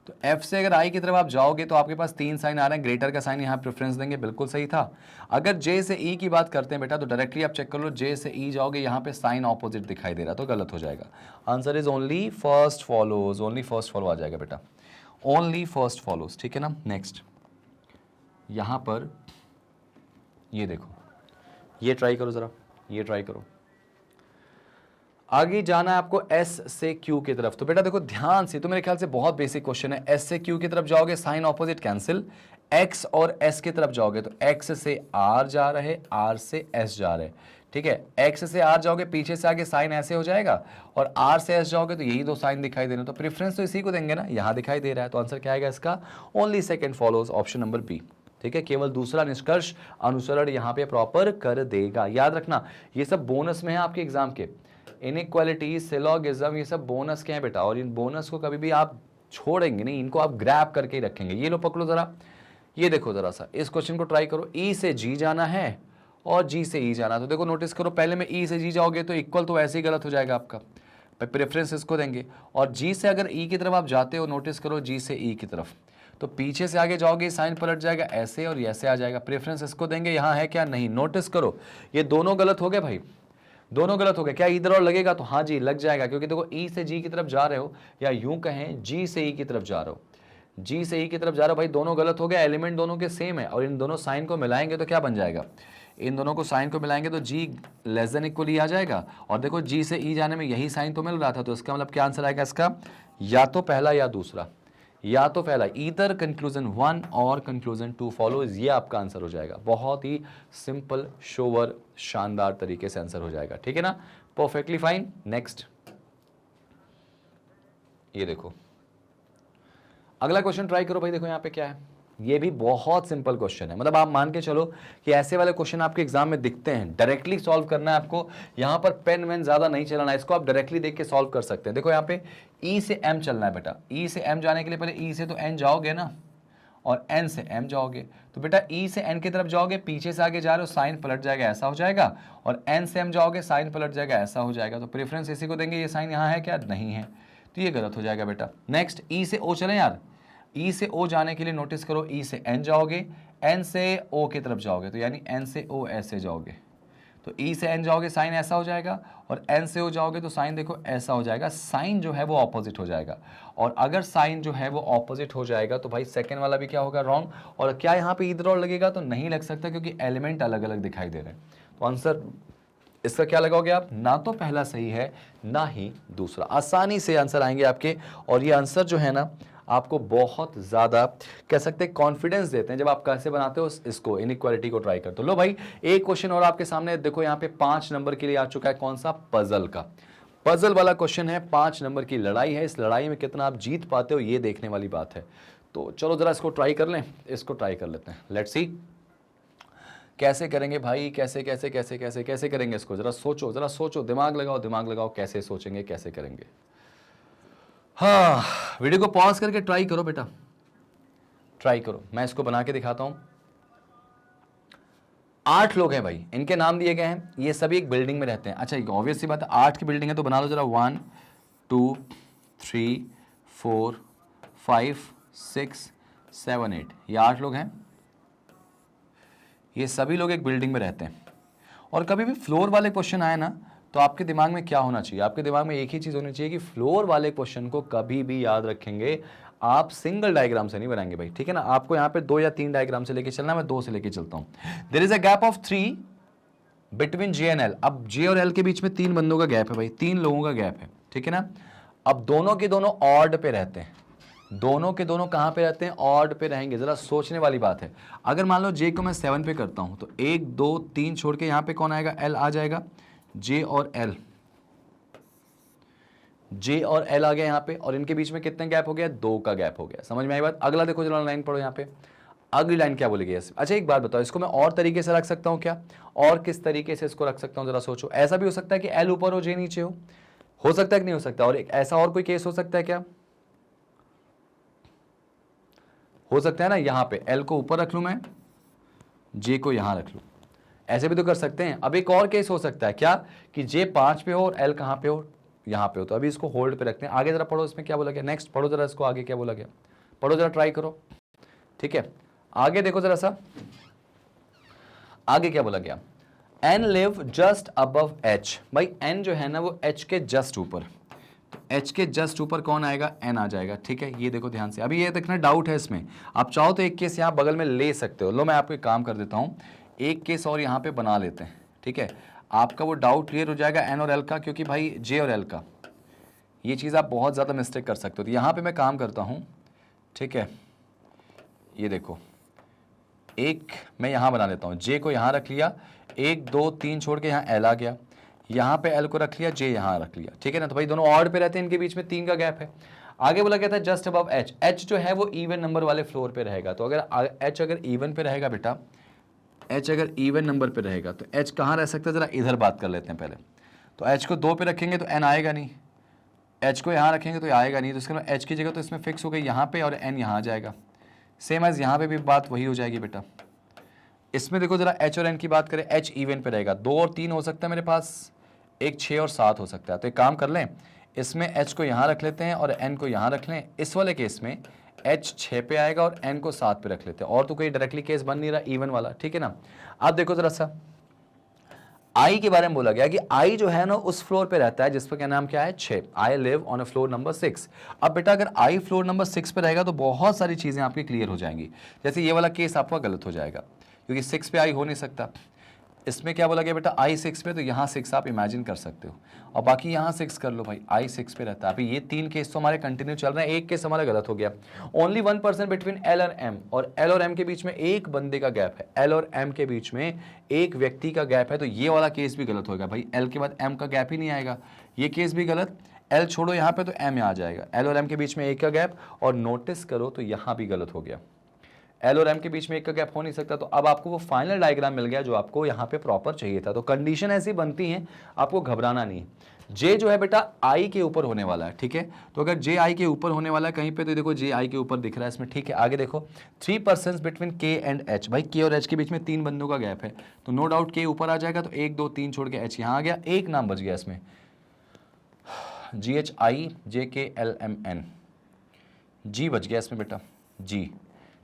तो एफ से अगर आई की तरफ आप जाओगे तो आपके पास 3 साइन आ रहे हैं, ग्रेटर का साइन यहाँ प्रेफरेंस देंगे, बिल्कुल सही था। अगर जे से ई की बात करते हैं बेटा, तो डायरेक्टली आप चेक कर लो, जे से ई जाओगे यहाँ पे साइन ऑपोजिट दिखाई दे रहा, तो गलत हो जाएगा। Answer is only first follows, only first follow आ जाएगा बेटा, ओनली फर्स्ट फॉलोज। ठीक है ना, नेक्स्ट यहाँ पर ये देखो, ये ट्राई करो जरा, ये ट्राई करो। आगे जाना है आपको एस से क्यू की तरफ। तो बेटा देखो ध्यान से, तो मेरे ख्याल से बहुत बेसिक क्वेश्चन है। एस से क्यू की तरफ जाओगे, साइन ऑपोजिट कैंसिल। एक्स और एस की तरफ जाओगे तो एक्स से आर जा रहे, आर से एस जा रहे, ठीक है, एक्स से आर जाओगे, पीछे से आगे साइन ऐसे हो जाएगा, और आर से एस जाओगे तो यही दो साइन दिखाई दे रहे हैं, तो प्रेफरेंस तो इसी को देंगे ना, यहां दिखाई दे रहा है, तो आंसर क्या आएगा इसका, only second follows, option number B. ठीक है, केवल दूसरा निष्कर्ष अनुसरण यहां पे प्रॉपर कर देगा। याद रखना ये सब बोनस में है आपके एग्जाम के, इनइक्वालिटी, सिलोगिज्म, ये सब बोनस के हैं बेटा, और इन बोनस को कभी भी आप छोड़ेंगे नहीं, इनको आप ग्रैब करके ही रखेंगे। ये लो पकड़ो जरा, ये देखो जरा सा, इस क्वेश्चन को ट्राई करो, ई से जी जाना है और जी से ई जाना, तो देखो नोटिस करो, पहले में ई से जी जाओगे तो इक्वल तो ऐसे ही गलत हो जाएगा आपका, प्रेफरेंस इसको देंगे, और जी से अगर ई की तरफ आप जाते हो, नोटिस करो जी से ई की तरफ, तो पीछे से आगे जाओगे साइन पलट जाएगा ऐसे और ऐसे आ जाएगा, प्रेफरेंस इसको देंगे, यहां है क्या, नहीं, नोटिस करो ये दोनों गलत हो गए भाई, दोनों गलत हो गए, क्या इधर और लगेगा, तो हाँ जी लग जाएगा, क्योंकि देखो ई से जी की तरफ जा रहे हो, या यूं कहें जी से ई की तरफ जा रहे हो, जी से ई की तरफ जा रहे हो भाई, दोनों गलत हो गए, एलिमेंट दोनों के सेम है, और इन दोनों साइन को मिलाएंगे तो क्या बन जाएगा, इन दोनों को साइन को मिलाएंगे तो जी लेस देन इक्वल ई आ जाएगा, और देखो जी से ई जाने में यही साइन तो मिल रहा था, तो इसका मतलब क्या आंसर आएगा इसका, या तो पहला या दूसरा, या तो पहला, ईदर कंक्लूजन 1 और कंक्लूजन 2 फॉलोज, ये आपका आंसर हो जाएगा। बहुत ही सिंपल, शोवर, शानदार तरीके से आंसर हो जाएगा, ठीक है ना, परफेक्टली फाइन। नेक्स्ट, ये देखो अगला क्वेश्चन ट्राई करो भाई, देखो यहाँ पे क्या है, ये भी बहुत सिंपल क्वेश्चन है, मतलब आप मान के चलो कि ऐसे वाले क्वेश्चन आपके एग्जाम में दिखते हैं, डायरेक्टली सॉल्व करना है आपको, यहां पर पेन वेन ज्यादा नहीं चलाना है, इसको आप डायरेक्टली देख के सॉल्व कर सकते हैं। देखो यहाँ पे ई से एम चलना है बेटा, ई से एम जाने के लिए पहले ई से तो एन जाओगे ना, और एन से एम जाओगे, तो बेटा ई से एन की तरफ जाओगे, पीछे से आगे जा रहे हो, साइन पलट जाएगा ऐसा हो जाएगा, और एन से एम जाओगे, साइन पलट जाएगा ऐसा हो जाएगा, तो प्रेफरेंस इसी को देंगे, ये साइन यहाँ है क्या, नहीं है, तो ये गलत हो जाएगा बेटा। नेक्स्ट, ई से ओ चले यार, ई से ओ जाने के लिए नोटिस करो, ई से एन जाओगे, एन से ओ की तरफ जाओगे, तो यानी एन से ओ ऐसे जाओगे, तो ई से एन जाओगे साइन ऐसा हो जाएगा, और एन से ओ जाओगे तो साइन देखो ऐसा हो जाएगा, साइन जो है वो ऑपोजिट हो जाएगा, और अगर साइन जो है वो ऑपोजिट हो जाएगा तो भाई सेकंड वाला भी क्या होगा, रॉन्ग, और क्या यहाँ पे इधर और लगेगा, तो नहीं लग सकता, क्योंकि एलिमेंट अलग अलग दिखाई दे रहे हैं, तो आंसर इसका क्या लगाओगे आप, ना तो पहला सही है ना ही दूसरा, आसानी से आंसर आएंगे आपके, और ये आंसर जो है ना आपको बहुत ज्यादा कह सकते हैं कॉन्फिडेंस देते हैं जब आप कैसे बनाते हो इसको, इनइक्वालिटी को ट्राई करते हो। लो भाई एक क्वेश्चन और आपके सामने, देखो यहाँ पे 5 नंबर के लिए आ चुका है, कौन सा, पजल का, पजल वाला क्वेश्चन है, 5 नंबर की लड़ाई है, इस लड़ाई में कितना आप जीत पाते हो ये देखने वाली बात है, तो चलो जरा इसको ट्राई कर लें, इसको ट्राई कर लेते हैं, लेट्स सी कैसे करेंगे भाई, कैसे कैसे कैसे कैसे कैसे करेंगे इसको, जरा सोचो, दिमाग लगाओ, कैसे सोचेंगे, कैसे करेंगे। हाँ, वीडियो को पॉज करके ट्राई करो बेटा, ट्राई करो, मैं इसको बना के दिखाता हूं। 8 लोग हैं भाई, इनके नाम दिए गए हैं, ये सभी एक बिल्डिंग में रहते हैं। अच्छा ऑब्वियस सी बात है, 8 की बिल्डिंग है तो बना लो जरा, 1 2 3 4 5 6 7 8, ये 8 लोग हैं, ये सभी लोग एक बिल्डिंग में रहते हैं। और कभी भी फ्लोर वाले क्वेश्चन आए ना, तो आपके दिमाग में क्या होना चाहिए, आपके दिमाग में एक ही चीज होनी चाहिए कि फ्लोर वाले क्वेश्चन को कभी भी याद रखेंगे आप सिंगल डायग्राम से नहीं बनाएंगे भाई, ठीक है ना, आपको यहाँ पे 2 या 3 डायग्राम से लेके चलना, मैं 2 से लेके चलता हूँ। There is a gap of 3 between J and L, अब जे और एल के बीच में 3 बंदों का गैप है भाई, 3 लोगों का गैप है, ठीक है ना, अब दोनों के दोनों ऑड पे रहते हैं, दोनों के दोनों कहां पे रहते हैं, ऑड पे रहेंगे, जरा सोचने वाली बात है। अगर मान लो जे को मैं 7 पे करता हूं, तो 1 2 3 छोड़ के यहां पे कौन आएगा, एल आ जाएगा, जे और एल, जे और एल आ गया यहां पे, और इनके बीच में कितने गैप हो गया, 2 का गैप हो गया, समझ में आई बात। अगला देखो जरा लाइन पढ़ो, यहां पे अगली लाइन क्या बोलेगी। अच्छा एक बात बताओ, इसको मैं और तरीके से रख सकता हूं क्या, और किस तरीके से इसको रख सकता हूं, जरा सोचो। ऐसा भी हो सकता है कि एल ऊपर हो जे नीचे हो सकता है कि नहीं हो सकता, और एक ऐसा और कोई केस हो सकता है क्या, हो सकता है ना, यहां पे एल को ऊपर रख लूं मैं, जे को यहां रख लूं, ऐसे भी तो कर सकते हैं। अब एक और केस हो सकता है क्या, कि जे 5 पे हो और एल कहां पे हो, यहां पे हो, तो अभी इसको होल्ड पे रखते हैं। आगे जरा पढ़ो, इसमें क्या बोला गया, नेक्स्ट पढ़ो जरा, इसको आगे क्या बोला गया, पढ़ो जरा, ट्राई करो, ठीक है, आगे देखो जरा सा, आगे क्या बोला गया, N live just above H, भाई एन जो है ना वो एच के जस्ट ऊपर, एच के जस्ट ऊपर कौन आएगा, एन आ जाएगा, ठीक है, ये देखो ध्यान से। अभी ये देखना डाउट है इसमें, आप चाहो तो एक केस यहाँ बगल में ले सकते हो, लो मैं आपको एक काम कर देता हूँ, एक केस और यहाँ पे बना लेते हैं, ठीक है, आपका वो डाउट क्लियर हो जाएगा एन और एल का, क्योंकि भाई जे और एल का ये चीज़ आप बहुत ज़्यादा मिस्टेक कर सकते हो। तो यहाँ पे मैं काम करता हूँ, ठीक है, ये देखो एक मैं यहां बना लेता हूं, जे को यहां रख लिया, 1 2 3 छोड़ के यहां एल आ गया, यहां पे एल को रख लिया, जे यहां रख लिया, ठीक है ना। तो भाई दोनों ऑड पे रहते हैं, इनके बीच में 3 का गैप है। आगे बोला गया था जस्ट अबव एच, एच जो है वो इवन नंबर वाले फ्लोर पे रहेगा। तो अगर एच अगर इवन पे रहेगा बेटा, एच अगर इवन नंबर पे रहेगा तो एच कहाँ रह सकता है, जरा इधर बात कर लेते हैं पहले। तो एच को 2 पे रखेंगे तो एन आएगा नहीं, एच को यहाँ रखेंगे तो आएगा नहीं, तो इसके बाद एच की जगह तो इसमें फिक्स हो गई यहाँ पे और एन यहाँ आ जाएगा। सेम एज यहाँ पे भी बात वही हो जाएगी बेटा। इसमें देखो जरा एच और एन की बात करें, एच इवन पे रहेगा, 2 और 3 हो सकता है मेरे पास, एक 6 और 7 हो सकता है। तो एक काम कर लें, इसमें एच को यहाँ रख लेते हैं और एन को यहाँ रख लें। इस वाले केस में एच 6 पे आएगा और एन को 7 पे रख लेते हैं, और तो कोई डायरेक्टली केस बन नहीं रहा इवन वाला, ठीक है ना। अब देखो जरा सा आई के बारे में बोला गया कि आई जो है ना उस फ्लोर पे रहता है जिस पर क्या नाम क्या है, 6। I live on a floor number 6। अब बेटा अगर आई फ्लोर नंबर 6 पे रहेगा तो बहुत सारी चीजें आपकी क्लियर हो जाएंगी। जैसे ये वाला केस आपका गलत हो जाएगा क्योंकि 6 पे आई हो नहीं सकता। इसमें क्या बोला गया बेटा, आई 6 पे, तो यहाँ 6 आप इमेजिन कर सकते हो, और बाकी यहाँ 6 कर लो भाई, आई 6 पे रहता है। अभी ये 3 केस तो हमारे कंटिन्यू चल रहे हैं, एक केस हमारा गलत हो गया। ओनली 1% बिटवीन एल और एम, और एल और एम के बीच में एक बंदे का गैप है, एल और एम के बीच में एक व्यक्ति का गैप है, तो ये वाला केस भी गलत होगा भाई, एल के बाद एम का गैप ही नहीं आएगा, ये केस भी गलत। एल छोड़ो यहाँ पे तो एम आ जाएगा, एल और एम के बीच में एक का गैप, और नोटिस करो तो यहाँ भी गलत हो गया, एल और एम के बीच में एक का गैप हो नहीं सकता। तो अब आपको वो फाइनल डायग्राम मिल गया जो आपको यहाँ पे प्रॉपर चाहिए था। तो कंडीशन ऐसी बनती है, आपको घबराना नहीं। जे जो है बेटा आई के ऊपर होने वाला है, ठीक है। तो अगर जे आई के ऊपर होने वाला है कहीं पे, तो देखो जे आई के ऊपर दिख रहा है इसमें, ठीक है। आगे देखो 3 पर्सन बिटवीन के एंड एच, भाई के और एच के बीच में 3 बंदों का गैप है, तो नो डाउट के ऊपर आ जाएगा। तो 1 2 3 छोड़ के एच यहाँ आ गया, एक नाम बच गया इसमें, जी एच आई जे के एल एम एन, जी बच गया इसमें बेटा, जी,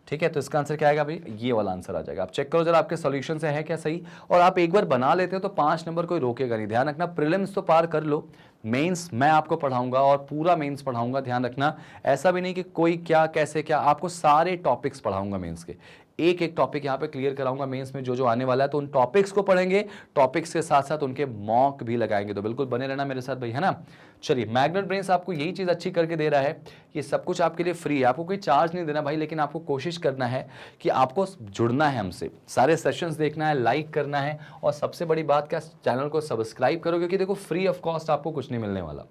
ठीक है। तो इसका आंसर क्या आएगा भाई, ये वाला आंसर आ जाएगा। आप चेक करो जरा आपके सॉल्यूशन से है क्या सही, और आप एक बार बना लेते हो तो 5 नंबर कोई रोकेगा नहीं। ध्यान रखना प्रीलिम्स तो पार कर लो, मेंस मैं आपको पढ़ाऊंगा और पूरा मेंस पढ़ाऊंगा। ध्यान रखना ऐसा भी नहीं कि कोई क्या कैसे क्या, आपको सारे टॉपिक्स पढ़ाऊंगा मेंस के, एक एक टॉपिक यहाँ पे क्लियर कराऊंगा मेंस में जो जो आने वाला है। तो उन टॉपिक्स को पढ़ेंगे, टॉपिक्स के साथ साथ उनके मॉक भी लगाएंगे। तो बिल्कुल बने रहना मेरे साथ भाई, है ना। चलिए मैग्नेट ब्रेन्स आपको यही चीज़ अच्छी करके दे रहा है कि सब कुछ आपके लिए फ्री है, आपको कोई चार्ज नहीं देना भाई, लेकिन आपको कोशिश करना है कि आपको जुड़ना है हमसे, सारे सेशंस देखना है, लाइक करना है, और सबसे बड़ी बात क्या, चैनल को सब्सक्राइब करो, क्योंकि देखो फ्री ऑफ कॉस्ट आपको कुछ नहीं मिलने वाला।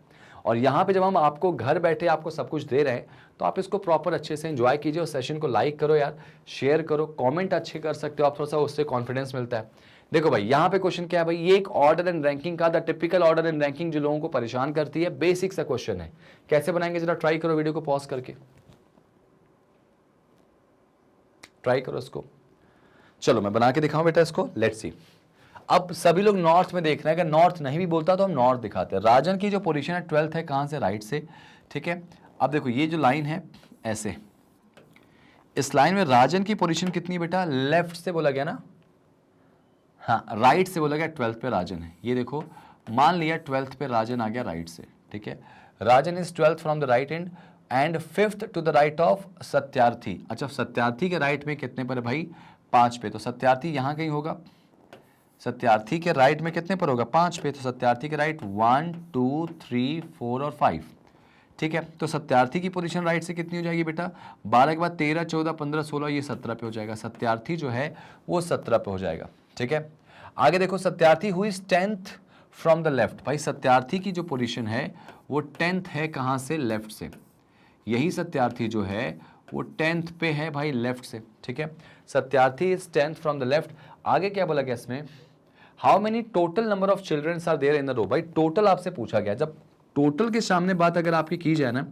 और यहाँ पे जब हम आपको घर बैठे आपको सब कुछ दे रहे हैं तो आप इसको प्रॉपर अच्छे से एंजॉय कीजिए, और सेशन को लाइक करो यार, शेयर करो, कमेंट अच्छे कर सकते हो आप, थोड़ा सा उससे कॉन्फिडेंस मिलता है। देखो भाई यहाँ पे क्वेश्चन क्या है भाई, ये एक ऑर्डर एंड रैंकिंग का, the typical order and ranking जो लोगों को परेशान करती है, बेसिक सा क्वेश्चन है। कैसे बनाएंगे जरा ट्राई करो, वीडियो को पॉज करके ट्राई करो इसको। चलो मैं बना के दिखाऊं बेटा इसको, लेट्स सी। अब सभी लोग नॉर्थ में देख रहे हैं, अगर नॉर्थ नहीं भी बोलता तो हम नॉर्थ दिखाते हैं। राजन की जो पोजीशन है 12th है, कहां से, राइट से, ठीक है। अब देखो ये जो लाइन है ऐसे, इस लाइन में राजन की पोजीशन कितनी बेटा, लेफ्ट से बोला गया ना, हाँ राइट से बोला गया, 12th पे राजन है। ये देखो मान लिया 12th पे राजन आ गया राइट से, ठीक है। Rajan is 12th from the right end and 5th to the right of Satyarthi. अच्छा सत्यार्थी के राइट में कितने पर है भाई, 5 पे, तो सत्यार्थी यहाँ कहीं होगा, सत्यार्थी के राइट में कितने पर होगा, 5 पे, तो सत्यार्थी के राइट 1 2 3 4 और 5, ठीक है। तो सत्यार्थी की पोजीशन राइट से कितनी हो जाएगी बेटा, 12 के बाद 13 14 15 16, ये 17 पे हो जाएगा। सत्यार्थी जो है वो 17 पे हो जाएगा, ठीक है। आगे देखो सत्यार्थी हुई 10th फ्रॉम द लेफ्ट, भाई सत्यार्थी की जो पोजीशन है वो 10th है, कहाँ से, लेफ्ट से। यही सत्यार्थी जो है वो 10th पे है भाई लेफ्ट से, ठीक है। Satyarthi is 10th from the left. आगे क्या बोला गया इसमें, how many total number of childrens are there in the row, भाई टोटल आपसे पूछा गया। जब टोटल के सामने बात अगर आपकी की जाए ना,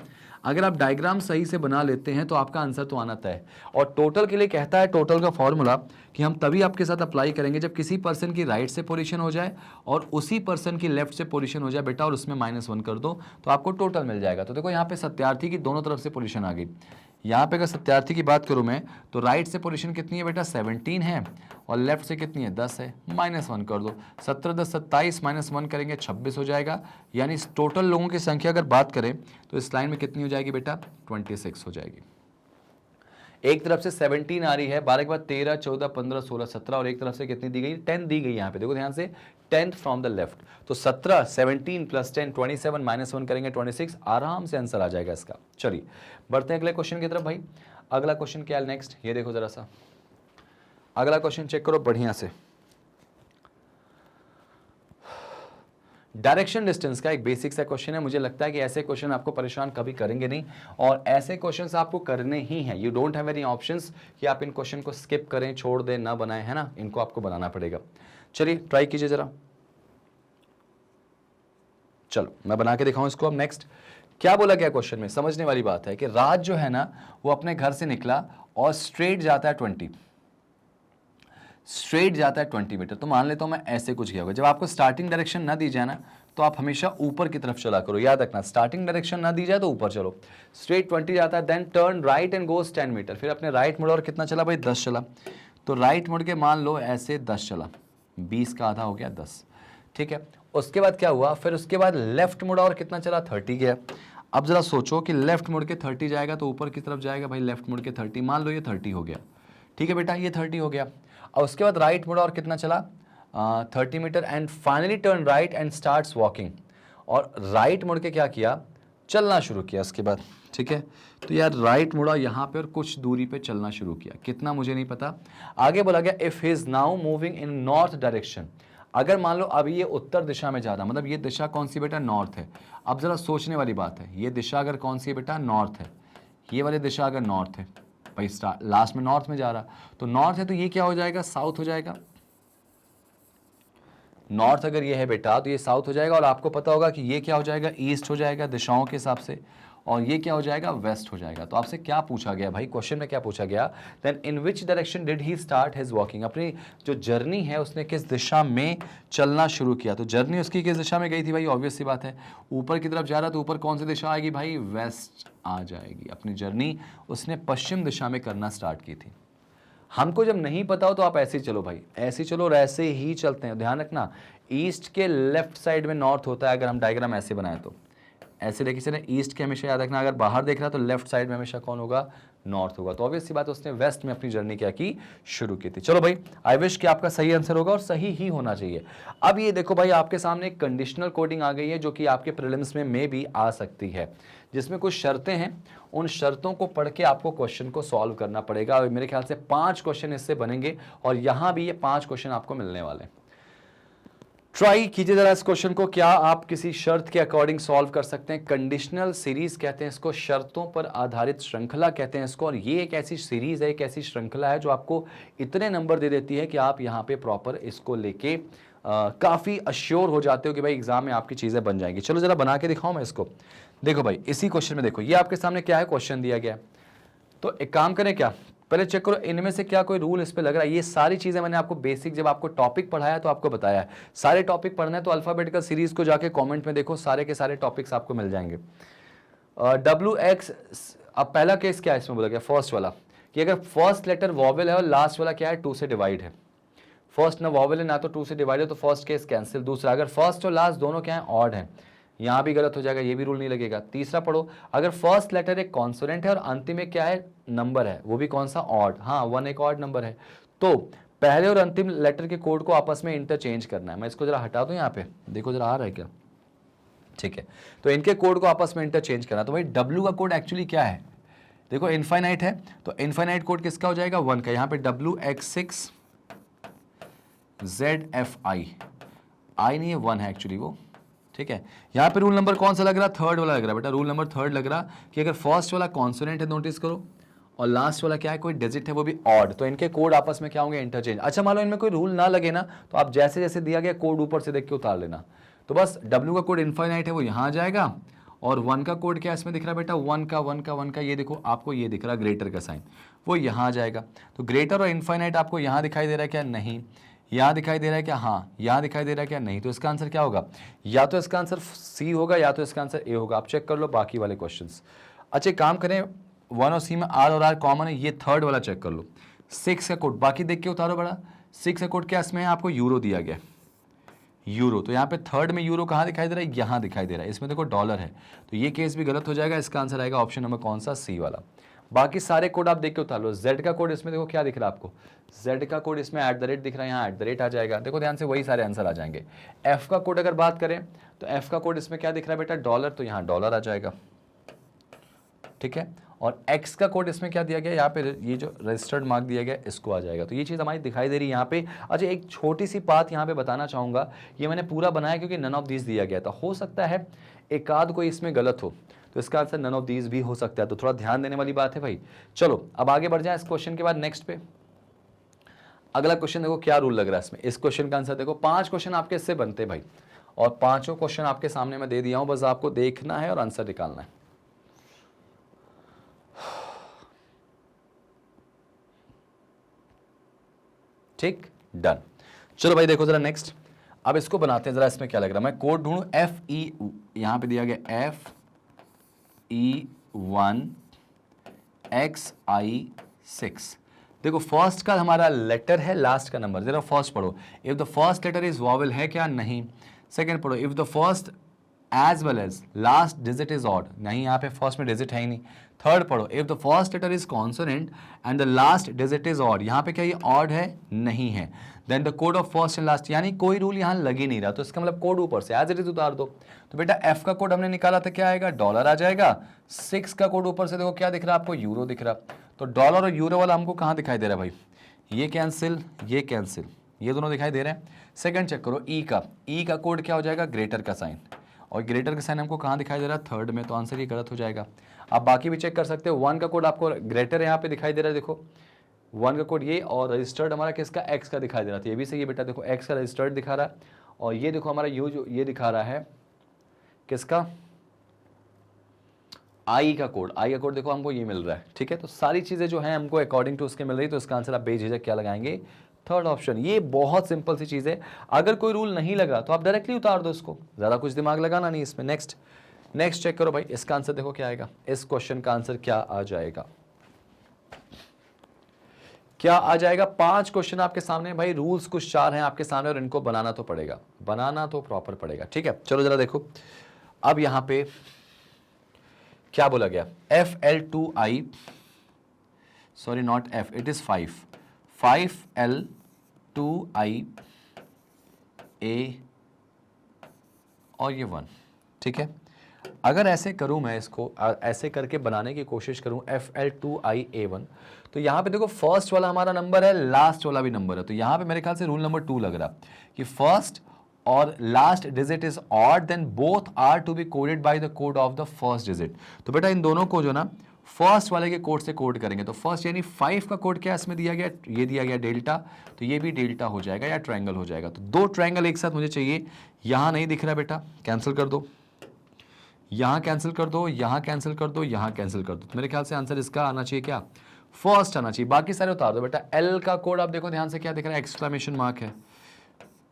अगर आप डायग्राम सही से बना लेते हैं तो आपका आंसर तो आना तय है। और टोटल के लिए कहता है, टोटल का फॉर्मूला कि हम तभी आपके साथ अप्लाई करेंगे जब किसी पर्सन की राइट से पोजीशन हो जाए और उसी पर्सन की लेफ्ट से पोजीशन हो जाए बेटा, और उसमें -1 कर दो तो आपको टोटल मिल जाएगा। तो देखो यहाँ पे सत्यार्थी की दोनों तरफ से पोजीशन आ गई। यहाँ पे अगर सत्यार्थी की बात करूँ मैं, तो राइट से पोजीशन कितनी है बेटा, 17 है, और लेफ्ट से कितनी है, 10 है, -1 कर दो। 17 10 27, -1 करेंगे 26 हो जाएगा। यानी टोटल लोगों की संख्या अगर बात करें तो इस लाइन में कितनी हो जाएगी बेटा, 26 हो जाएगी। एक तरफ से 17 आ रही है, 12 के बाद 13 14 15 16 17, और एक तरफ से कितनी दी गई, 10 दी गई। यहाँ पे देखो ध्यान से, 10th फ्रॉम द लेफ्ट, तो 17 17 + 10 27, -1 करेंगे 26, आराम से आंसर आ जाएगा इसका। चलिए बढ़ते हैं अगले क्वेश्चन की तरफ भाई। अगला क्वेश्चन क्या है नेक्स्ट, ये देखो जरा सा। अगला क्वेश्चन चेक करो बढ़िया से। डायरेक्शन डिस्टेंस का एक बेसिक सा क्वेश्चन है। मुझे लगता है कि ऐसे क्वेश्चन आपको परेशान कभी करेंगे नहीं, और ऐसे क्वेश्चंस आपको करने ही हैं। You don't have any options कि आप इन क्वेश्चन को स्किप करें, छोड़ दें, ना बनाएं, है ना, इनको आपको बनाना पड़ेगा। चलिए ट्राई कीजिए जरा। चलो मैं बना के दिखाऊं इसको। अब नेक्स्ट क्या बोला गया क्वेश्चन में, समझने वाली बात है कि राज जो है ना वो अपने घर से निकला और स्ट्रेट जाता है 20 मीटर। तो मान लेता हूं मैं ऐसे कुछ किया होगा। जब आपको स्टार्टिंग डायरेक्शन ना दी जाए ना तो आप हमेशा ऊपर की तरफ चला करो, याद रखना। स्टार्टिंग डायरेक्शन ना दी जाए तो ऊपर चलो। स्ट्रेट 20 जाता है, then turn right and goes 10 metre. फिर अपने राइट मुड़ा और कितना चला भाई, 10 चला। तो राइट मुड़ के मान लो ऐसे 10 चला, 20 का आधा हो गया 10, ठीक है। उसके बाद क्या हुआ, फिर उसके बाद लेफ्ट मुड़ा और कितना चला, 30 गया। अब जरा सोचो कि लेफ्ट मुड़ के 30 जाएगा तो ऊपर की तरफ जाएगा भाई, लेफ्ट मुड़ के 30, मान लो ये 30 हो गया, ठीक है बेटा, ये 30 हो गया। और उसके बाद राइट मुड़ा और कितना चला, 30 metre, and finally turn right and starts walking. और राइट मुड़ के क्या किया, चलना शुरू किया उसके बाद, ठीक है। तो यार राइट मुड़ा यहाँ पे और कुछ दूरी पे चलना शुरू किया, कितना मुझे नहीं पता। आगे बोला गया if he is now moving in north direction. अगर मान लो अभी ये उत्तर दिशा में जा रहा, मतलब ये दिशा कौन सी बेटा, नॉर्थ है। अब जरा सोचने वाली बात है, ये दिशा अगर कौन सी है बेटा, नॉर्थ है। ये वाली दिशा अगर नॉर्थ है भाई, लास्ट में नॉर्थ में जा रहा, तो नॉर्थ है तो ये क्या हो जाएगा, साउथ हो जाएगा। नॉर्थ अगर ये है बेटा तो ये साउथ हो जाएगा, और आपको पता होगा कि ये क्या हो जाएगा, ईस्ट हो जाएगा दिशाओं के हिसाब से, और ये क्या हो जाएगा, वेस्ट हो जाएगा। तो आपसे क्या पूछा गया भाई, क्वेश्चन में क्या पूछा गया, then in which direction did he start his walking. अपनी जो जर्नी है उसने किस दिशा में चलना शुरू किया। तो जर्नी उसकी किस दिशा में गई थी भाई, ऑब्वियस सी बात है, ऊपर की तरफ जा रहा, तो ऊपर कौन सी दिशा आएगी भाई, वेस्ट आ जाएगी। अपनी जर्नी उसने पश्चिम दिशा में करना स्टार्ट की थी। हमको जब नहीं पता हो तो आप ऐसे ही चलो भाई, ऐसे ही चलो और ऐसे ही चलते हैं। ध्यान रखना ईस्ट के लेफ्ट साइड में नॉर्थ होता है, अगर हम डायग्राम ऐसे बनाए तो ऐसे देखिए से ना, ईस्ट के हमेशा याद रखना, अगर बाहर देख रहा तो लेफ्ट साइड में हमेशा कौन होगा, नॉर्थ होगा। तो ऑब्वियस सी बात उसने वेस्ट में अपनी जर्नी क्या की, शुरू की थी। चलो भाई, आई विश कि आपका सही आंसर होगा और सही ही होना चाहिए। अब ये देखो भाई, आपके सामने एक कंडीशनल कोडिंग आ गई है जो कि आपके प्रीलिम्स में भी आ सकती है, जिसमें कुछ शर्तें हैं। उन शर्तों को पढ़ के आपको क्वेश्चन को सॉल्व करना पड़ेगा, और मेरे ख्याल से 5 क्वेश्चन इससे बनेंगे, और यहां भी ये 5 क्वेश्चन आपको मिलने वाले हैं। ट्राई कीजिए जरा इस क्वेश्चन को, क्या आप किसी शर्त के अकॉर्डिंग सॉल्व कर सकते हैं। कंडीशनल सीरीज कहते हैं इसको, शर्तों पर आधारित श्रृंखला कहते हैं इसको, और ये एक ऐसी सीरीज है, एक ऐसी श्रृंखला है जो आपको इतने नंबर दे देती है कि आप यहाँ पे प्रॉपर इसको लेके काफ़ी अश्योर हो जाते हो कि भाई एग्जाम में आपकी चीज़ें बन जाएंगी। चलो जरा बना के दिखाऊं मैं इसको। देखो भाई, इसी क्वेश्चन में देखो, ये आपके सामने क्या है, क्वेश्चन दिया गया है। तो एक काम करें, क्या पहले चेक करो इनमें से क्या कोई रूल इस पे लग रहा है। ये सारी चीजें मैंने आपको बेसिक जब आपको टॉपिक पढ़ाया तो आपको बताया है। सारे टॉपिक पढ़ना है तो अल्फाबेटिकल सीरीज को जाके कमेंट में देखो, सारे के सारे टॉपिक्स आपको मिल जाएंगे। WX, अब पहला केस क्या है इसमें बोला गया, फर्स्ट वाला, कि अगर फर्स्ट लेटर वॉवेल है और लास्ट वाला क्या है, 2 से डिवाइड है। फर्स्ट ना वॉवेल है ना तो 2 से डिवाइड है, तो फर्स्ट केस कैंसिल। दूसरा, अगर फर्स्ट और लास्ट दोनों क्या है, ऑड है, यहां भी गलत हो जाएगा, ये भी रूल नहीं लगेगा। तीसरा पढ़ो, अगर फर्स्ट लेटर एक कॉन्सोनेंट है और अंतिम में क्या है, नंबर है, वो भी कौन सा, ऑड, हाँ 1 एक ऑड नंबर है, तो पहले और अंतिम लेटर के कोड को आपस में इंटरचेंज करना है। मैं इसको जरा हटा दूं, यहाँ पे देखो जरा आ रहा है क्या, ठीक है। तो इनके कोड को आपस में इंटरचेंज करना। तो भाई W का कोड एक्चुअली क्या है, देखो इनफाइनाइट है, तो इनफाइनाइट कोड किसका हो जाएगा, 1 का। यहाँ पे WX6 ZFI, आई नहीं है, 1 है एक्चुअली वो, ठीक है। यहाँ पे रूल नंबर कौन सा लग रहा, थर्ड वाला लग रहा है बेटा, रूल नंबर थर्ड लग रहा कि अगर फर्स्ट वाला कॉन्सोनेंट है, नोटिस करो, और लास्ट वाला क्या है, कोई डिजिट है, वो भी ऑड, तो इनके कोड आपस में क्या होंगे, इंटरचेंज। अच्छा मान लो इनमें कोई रूल ना लगे ना, तो आप जैसे जैसे दिया गया कोड ऊपर से देख के उतार लेना। तो बस W का कोड इनफाइनाइट है, वो यहाँ आ जाएगा, और 1 का कोड क्या इसमें दिख रहा है बेटा, 1 का ये देखो आपको ये दिख रहा है ग्रेटर का साइन, वो यहाँ आ जाएगा। तो ग्रेटर और इनफाइनाइट आपको यहाँ दिखाई दे रहा है क्या, नहीं। यहाँ दिखाई दे रहा है क्या, हाँ। यहाँ दिखाई दे रहा है क्या, नहीं। तो इसका आंसर क्या होगा, या तो इसका आंसर C होगा या तो इसका आंसर A होगा। आप चेक कर लो बाकी वाले क्वेश्चंस। अच्छा काम करें, 1 और C में R और R कॉमन है, ये थर्ड वाला चेक कर लो। 6 का कोड बाकी देख के उतारो बड़ा। 6 का कोड क्या इसमें है, आपको यूरो दिया गया, यूरो। तो यहाँ पे थर्ड में यूरो कहाँ दिखाई दे रहा है, यहाँ दिखाई दे रहा है। इसमें देखो डॉलर है, तो ये केस भी गलत हो जाएगा। इसका आंसर आएगा ऑप्शन नंबर कौन सा, C वाला। बाकी सारे कोड आप देख के उतार लो। Z का कोड इसमें देखो क्या दिख रहा है आपको, Z का कोड इसमें @ दिख रहा है, यहाँ @ आ जाएगा। देखो ध्यान से, वही सारे आंसर आ जाएंगे। F का कोड अगर बात करें तो F का कोड इसमें क्या दिख रहा है बेटा, डॉलर, तो यहाँ डॉलर आ जाएगा, ठीक है। और x का कोड इसमें क्या दिया गया, यहाँ पे ये जो रजिस्टर्ड मार्क दिया गया इसको आ जाएगा। तो ये चीज़ हमारी दिखाई दे रही है यहाँ पे। अच्छा, एक छोटी सी बात यहाँ पे बताना चाहूँगा, ये मैंने पूरा बनाया क्योंकि नन ऑफ दिस दिया गया था, हो सकता है एक आध कोई इसमें गलत हो, तो इसका आंसर नन ऑफ दीज भी हो सकता है, तो थोड़ा ध्यान देने वाली बात है भाई। चलो अब आगे बढ़ जाए इस क्वेश्चन के बाद नेक्स्ट पे। अगला क्वेश्चन देखो क्या रूल लग रहा है इसमें। इस क्वेश्चन का आंसर देखो, 5 क्वेश्चन आपके इससे बनते हैं भाई, और 5 क्वेश्चन आपके सामने मैं दे दिया हूं, बस आपको देखना है और आंसर निकालना है। ठीक, डन। चलो भाई देखो जरा नेक्स्ट, अब इसको बनाते हैं जरा। इसमें क्या लग रहा है, मैं कोड ढूंढूं, FE, यहां पे दिया गया FE1XI6। देखो फर्स्ट का हमारा लेटर है, लास्ट का नंबर। जरा फर्स्ट पढ़ो, if the first letter is vowel है क्या, नहीं। सेकंड पढ़ो, if the first as well as last digit is odd, नहीं, यहाँ पे फर्स्ट में डिजिट है ही नहीं। थर्ड पढ़ो, if the first letter is consonant and the last digit is odd, यहाँ पे क्या ये ऑड है, नहीं है। Then the code of first and last, यानी कोई रूल यहाँ लग ही नहीं रहा, तो इसका मतलब कोड ऊपर से एज इट इज उतार दो। तो बेटा एफ का कोड हमने निकाला था, क्या आएगा, डॉलर आ जाएगा। 6 का कोड ऊपर से देखो क्या दिख रहा है आपको, यूरो दिख रहा। तो डॉलर और यूरो वाला हमको कहाँ दिखाई दे रहा है भाई, ये कैंसिल, ये कैंसिल, ये दोनों दिखाई दे रहे हैं। सेकंड चेक करो, ई का कोड क्या हो जाएगा, ग्रेटर का साइन, और ग्रेटर का साइन हमको कहाँ दिखाई दे रहा है, थर्ड में, तो आंसर ये गलत हो जाएगा। आप बाकी भी चेक कर सकते हो। 1 का कोड आपको ग्रेटर यहाँ पे दिखाई दे रहा है, देखो 1 का कोड ये, और रजिस्टर्ड हमारा किसका, एक्स का दिखाई दे रहा था, ये भी सही है बेटा, देखो एक्स का रजिस्टर्ड दिखा रहा है, और ये देखो हमारा यू जो ये दिखा रहा है किसका, आई का कोड देखो हमको ये मिल रहा है। ठीक है, तो सारी चीज़ें जो हैं हमको अकॉर्डिंग टू उसके मिल रही, तो इसका आंसर आप बेझिझक क्या लगाएंगे, थर्ड ऑप्शन। ये बहुत सिंपल सी चीज़ है, अगर कोई रूल नहीं लगा तो आप डायरेक्टली उतार दो इसको, ज़्यादा कुछ दिमाग लगाना नहीं इसमें। नेक्स्ट चेक करो भाई, इसका आंसर देखो क्या आएगा, इस क्वेश्चन का आंसर क्या आ जाएगा, क्या आ जाएगा। 5 क्वेश्चन आपके सामने भाई, रूल्स कुछ 4 हैं आपके सामने, और इनको बनाना तो पड़ेगा, बनाना तो प्रॉपर पड़ेगा। ठीक है, चलो जरा देखो अब यहां पे क्या बोला गया, FL2I, sorry not F, it is 5L2IA और ये 1। ठीक है, अगर ऐसे करूं मैं इसको, ऐसे करके बनाने की कोशिश करूं FL2IA1, तो यहां पे देखो फर्स्ट वाला हमारा नंबर है, लास्ट वाला भी नंबर है, तो यहां पे मेरे ख्याल से रूल नंबर 2 लग रहा कि फर्स्ट और last digit is odd, then both are to be coded by the code of the first digit. तो बेटा इन दोनों को जो ना फर्स्ट वाले के कोड से कोड करेंगे, तो फर्स्ट यानी 5 का कोड क्या इसमें दिया गया, ये दिया गया डेल्टा, तो ये भी डेल्टा हो जाएगा या ट्रायंगल हो जाएगा। तो 2 ट्रायंगल एक साथ मुझे चाहिए, यहां नहीं दिख रहा बेटा, कैंसिल कर दो, यहां कैंसिल कर दो, यहां कैंसिल कर दो, यहां कैंसिल कर दो। तो मेरे ख्याल से आंसर इसका आना चाहिए क्या, फर्स्ट आना चाहिए, बाकी सारे उतार दो बेटा। एल का कोड आप देखो ध्यान से क्या दिख रहा है, एक्सक्लेमेशन मार्क है।